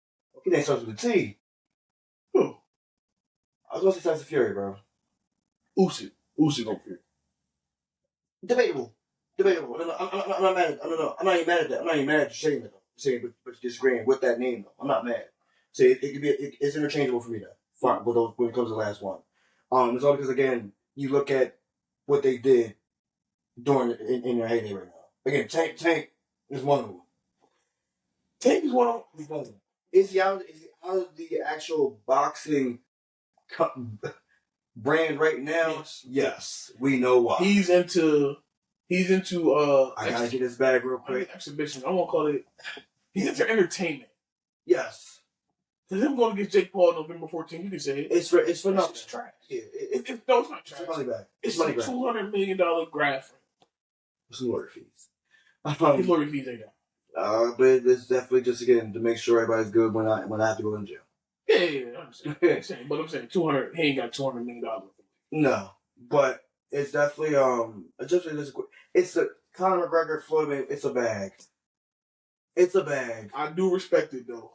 His name starts with a T. Who? I was gonna say Tyson Fury, bro. Usyk over here. Debatable. I'm not mad at. I'm not even mad at that. I'm not even mad at you saying that. But disagreeing with that name though. I'm not mad. So it could be. It's interchangeable for me though. Fine, when it comes to the last one. It's all because again, you look at what they did during in your heyday right now. Again, Tank is one of them. Tank is one of them. Is he out of the actual boxing brand right now? Yes. We know why. He's into I gotta get his bag real quick. Exhibition. I won't call it. He's into entertainment. Yes. To him going against Jake Paul November 14th, you can say it. It's for nothing. It's trash. Yeah, No, it's not trash. It's money back. It's like $200 million grab for him. What's lawyer fees? His lawyer fees ain't that. But it's definitely just again to make sure everybody's good when I have to go in jail. Yeah, I understand. But I'm saying 200. He ain't got $200 million. No, but it's definitely it's a Conor McGregor Floyd Mayweather. It's a bag. It's a bag. I do respect it though.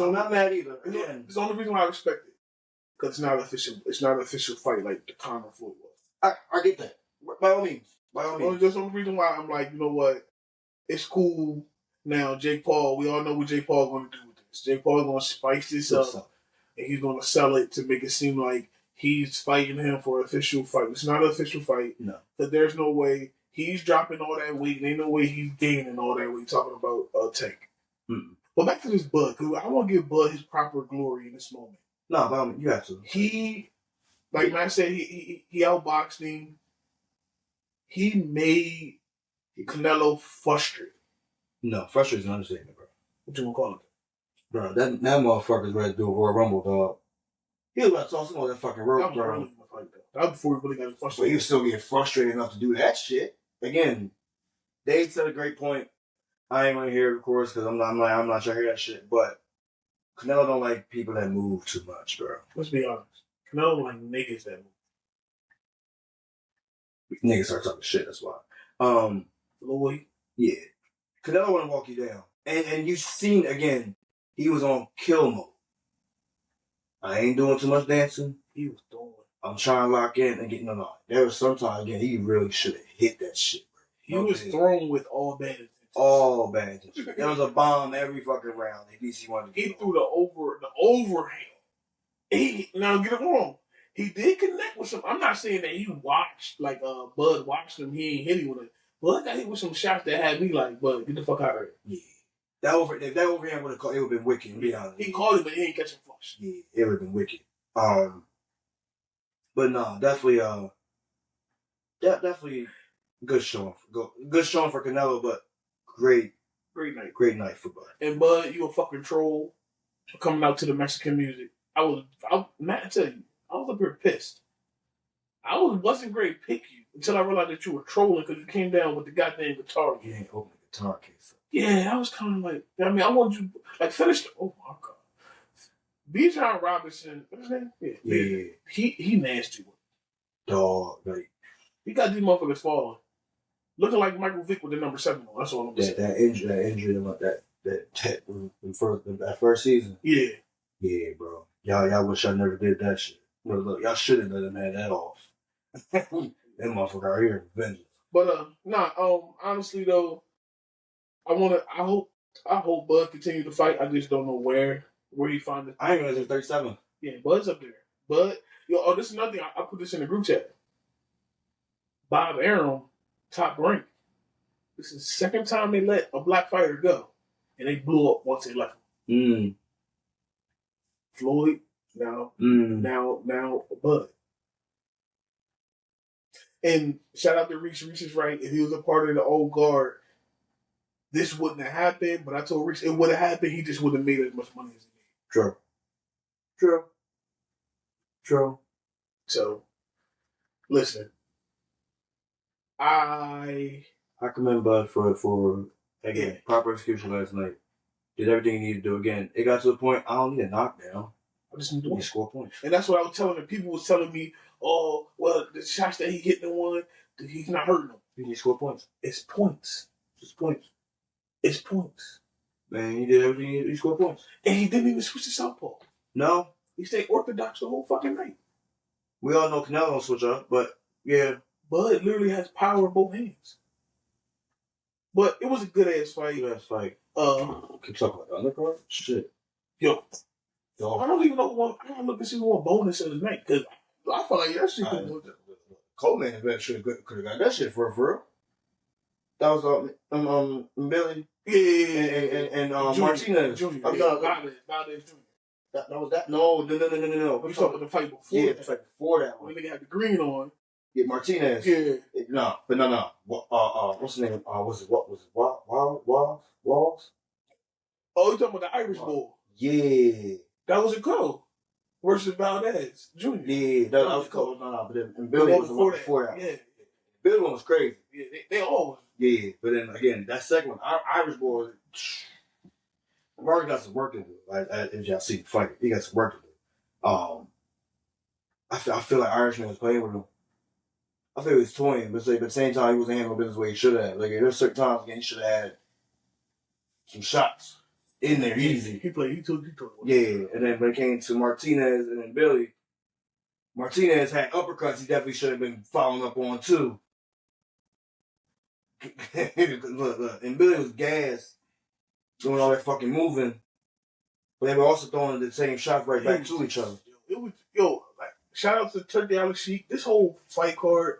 I'm not mad either. Again, it's the only reason why I respect it because it's not official. It's not an official fight like the Conor Floyd was. I get that. By all means. That's the only reason why I'm like, you know what? It's cool. Now, Jake Paul, we all know what Jake Paul going to do with this. Jake Paul going to spice this up, and he's going to sell it to make it seem like he's fighting him for an official fight. It's not an official fight. No. But there's no way he's dropping all that weight, and ain't no way he's gaining all that weight talking about Tank. Mm-mm. But back to this Bud, because I want to give Bud his proper glory in this moment. No, but I mean, you have to. He, like Matt said, he outboxed him. He made Canelo frustrated. No, frustrated is an understatement, bro. What you gonna call it? Bro, that motherfucker's ready to do a Royal Rumble, dog. He was about to toss him on that fucking rope, That was bro. early in the fight, though. That was before he really got frustrated. But he was still getting frustrated enough to do that shit. Again, Dave said a great point. I ain't gonna hear it, of course, because I'm not trying to hear that shit. But Canelo don't like people that move too much, bro. Let's be honest. Canelo like niggas that move. Niggas start talking shit, that's why. Floyd. Yeah. Canelo want to walk you down. And you seen, again, he was on kill mode. I ain't doing too much dancing. He was doing. I'm trying to lock in and get no. There was sometimes, again, he really should have hit that shit, bro. He was thrown with all bad intentions. All bad intentions. There was a bomb every fucking round. At least he wanted to He threw the overhand. Now get it wrong. He did connect with some. I'm not saying that he watched like Bud watched him. He ain't hit him with it. Bud got hit with some shots that had me like, Bud, get the fuck out of here. Yeah. That overhand would have caught. It would have been wicked. To be honest. He called him, but he ain't catch him flush. Yeah, it would have been wicked. But no, definitely good showing. Good showing for Canelo, but great night for Bud. And Bud, you a fucking troll coming out to the Mexican music. Matt, I tell you, I was up here pissed. Wasn't great pick you until I realized that you were trolling because you came down with the goddamn guitar. You ain't open the guitar case. Yeah, I was kind of like, I mean, I want you like finish. Oh my god, Bijan Robinson, what's his name? Yeah. He nasty. Dog, like he got these motherfuckers falling, looking like Michael Vick with the number 7 on. That's all I'm saying. That injury, that first season. Yeah, bro. Y'all wish I never did that shit. Look, y'all shouldn't let him have that off. That motherfucker out here, vengeance. But honestly though, I hope Bud continue to fight. I just don't know where he found it. I ain't gonna say 37. Yeah, Bud's up there. Bud, this is another thing. I put this in the group chat. Bob Arum, top rank. This is the second time they let a black fighter go, and they blew up once they left him. Floyd, now Bud. And shout out to Reese. Reese is right. If he was a part of the old guard, this wouldn't have happened. But I told Reese it would have happened. He just wouldn't have made as much money as he did. True. So, listen. I commend Bud for again proper execution last night. Did everything he needed to do again. It got to the point I don't need a knockdown. I just need to score points. And that's what I was telling them. People was telling me, oh, well, the shots that he hit the one, he's not hurting them. He needs to score points. It's points. It's points. Man, he did everything. He scored points. And he didn't even switch to southpaw. No. He stayed orthodox the whole fucking night. We all know Canelo don't switch up, but yeah. Bud literally has power in both hands. But it was a good ass fight. Keep talking about the undercard? Shit. Yo. I don't even know I gotta look and see what bonus of the night, because I feel like that shit could the Coleman event could have got that shit for real. That was Billy. Yeah. And Martinez. Junior. Valdez Jr. That was that? No. You talking about the fight before? Yeah, the fight before that one. When they had the green on. Yeah, Martinez. Yeah. No. What's his name? Was it Walls? Oh, you talking about the Irish bull? Yeah. That was a Cole versus Valdez Jr. Yeah, that was Cole. No, but then Billy was before that. Yeah. Billy one was crazy. Yeah, they all was. Yeah, but then again, that second one, Irish boy, Mark got some work to do. If y'all see the fight, he got some work to do. I feel like Irishman was playing with him. I feel he was toying, but at the same time, he wasn't handling business the way he should have. Like there's certain times again, he should have had some shots in there easy. He took. Yeah, and then when it came to Martinez and then Billy, Martinez had uppercuts he definitely should have been following up on too. Look, and Billy was gassed, doing all that fucking moving, but they were also throwing the same shots right back to each other. It was like shout out to Turkey Alex Sheik. This whole fight card,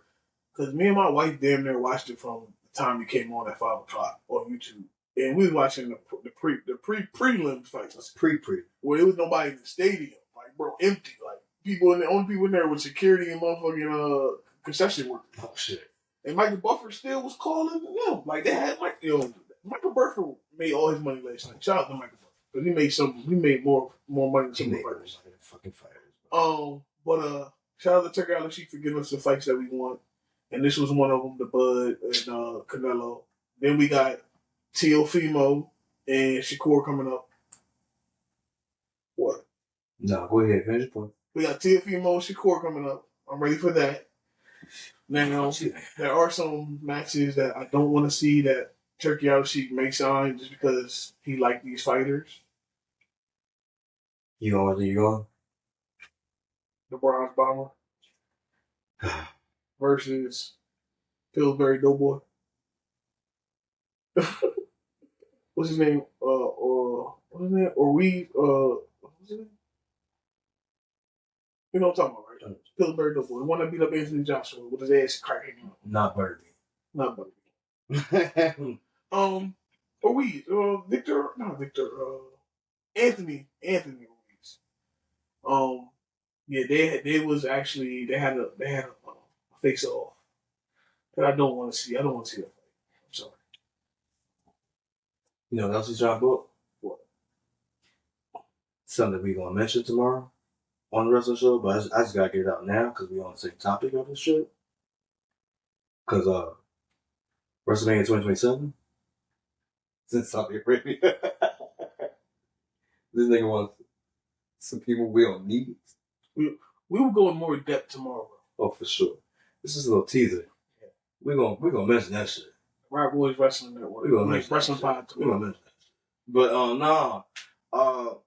because me and my wife damn near watched it from the time it came on at 5:00 on YouTube. And we was watching the prelim fights. That's pre. Where there was nobody in the stadium. Like, bro, empty. Like, the only people in there with security and motherfucking concession workers. Oh, shit. And Michael Buffer still was calling them. Like, they had, Michael Buffer made all his money last night. Shout out to Michael Buffer. Because he made more money than some of the fighters. Fucking fighters. But shout out to Turkey Alex Sheik for giving us the fights that we want. And this was one of them, the Bud and Canelo. Then we got Teofimo and Shakur coming up. What? No, go ahead. Finish your point. We got Teofimo and Shakur coming up. I'm ready for that. Now, there are some matches that I don't want to see that Turkey Alex Sheik may sign just because he liked these fighters. You going? The Bronze Bomber versus Pillsbury Doughboy. What's his name? What's his name? What's his name? You know what I'm talking about, right? Pillsbury Doughboy. The one that beat up Anthony Joshua with his ass cracking up. Not Birdie. Anthony Ruiz. Yeah, they had a face off that I don't want to see. I don't want to see that fight. I'm sorry. You know what else he's trying to book? What? Something we gonna mention tomorrow on the wrestling show, but I just gotta get it out now because we on the same topic of this shit. Because WrestleMania 2027, since Saudi Arabia, this nigga wants some people we don't need. We will go in more depth tomorrow. Oh, for sure. This is a little teaser. Yeah. We're gonna mention that shit. Right Boys Wrestling Network. We're gonna mention Wrestling Pod tomorrow. We're gonna mention that shit. But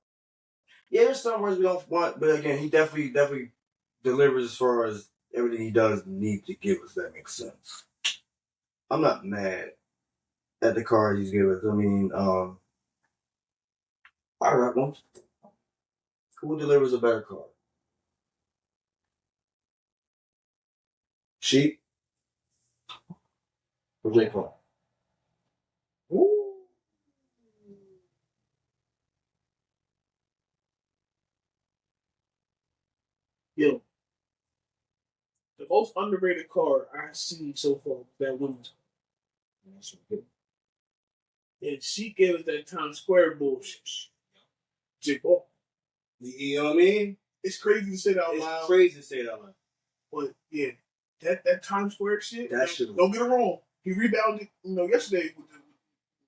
yeah, there's some words we don't want, but again, he definitely delivers as far as everything he does need to give us. That makes sense. I'm not mad at the card he's giving us. I mean, I got one. Who delivers a better card? Sheep or Jake Paul? Ooh. Yo, the most underrated card I've seen so far was that women's card. And she gave us that Times Square bullshit. Jake Paul. You know what I mean? It's crazy to say that out loud. It's crazy to say that out loud. But yeah, that Times Square shit. That shit. Don't get it wrong. He rebounded, yesterday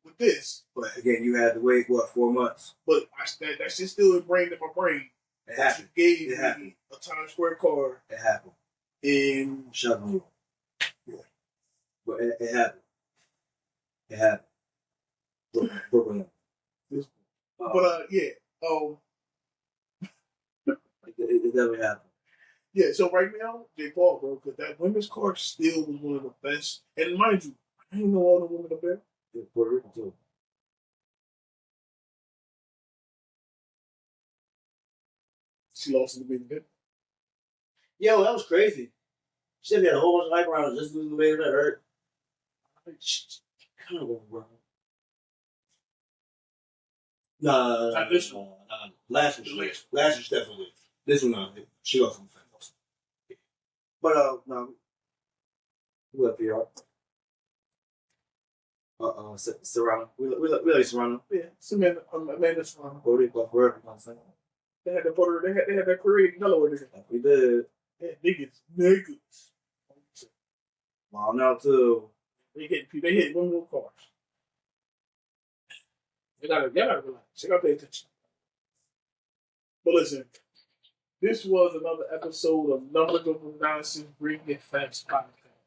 with this. But again, you had to wait 4 months. But that shit still ingrained in my brain. It happened. You gave me a Times Square card. It happened. And shut up. Yeah. But it happened. It happened. Brooklyn. But yeah. It definitely happened. Yeah, so right now, Jake Paul, bro, because that women's card still was one of the best. And mind you, I didn't know all the women up there. Yeah, Puerto Rico too. She lost in the main event. Yo, that was crazy. She had a whole bunch of hype around just losing the main event, right? She kind of overrun. No. Not this one. Last one. Last one, definitely. This one, no. She lost some fans. But, no. We love PR. Serrano. We like Serrano. Yeah, Amanda Serrano. Bodie, but wherever you want to say. They had that career in Delaware. We did. Yeah, niggas. Well, now too. They hit one more cars. Y'all gotta relax. You gotta pay attention. But listen, this was another episode of Numbers Over Nonsense Bringing Facts Podcast.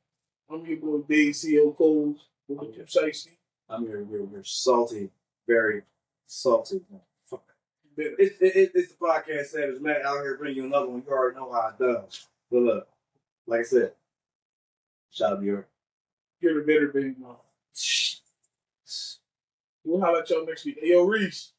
I'm your boy Dave C.O. Coles with Jim Shicey. I'm here. We're salty, very salty. It's the podcast Savage Matt out here bringing you another one. You already know how it does. But look, like I said, shout out to you. You're the better baby mom. We'll holler at y'all next week. Hey, yo, Reese.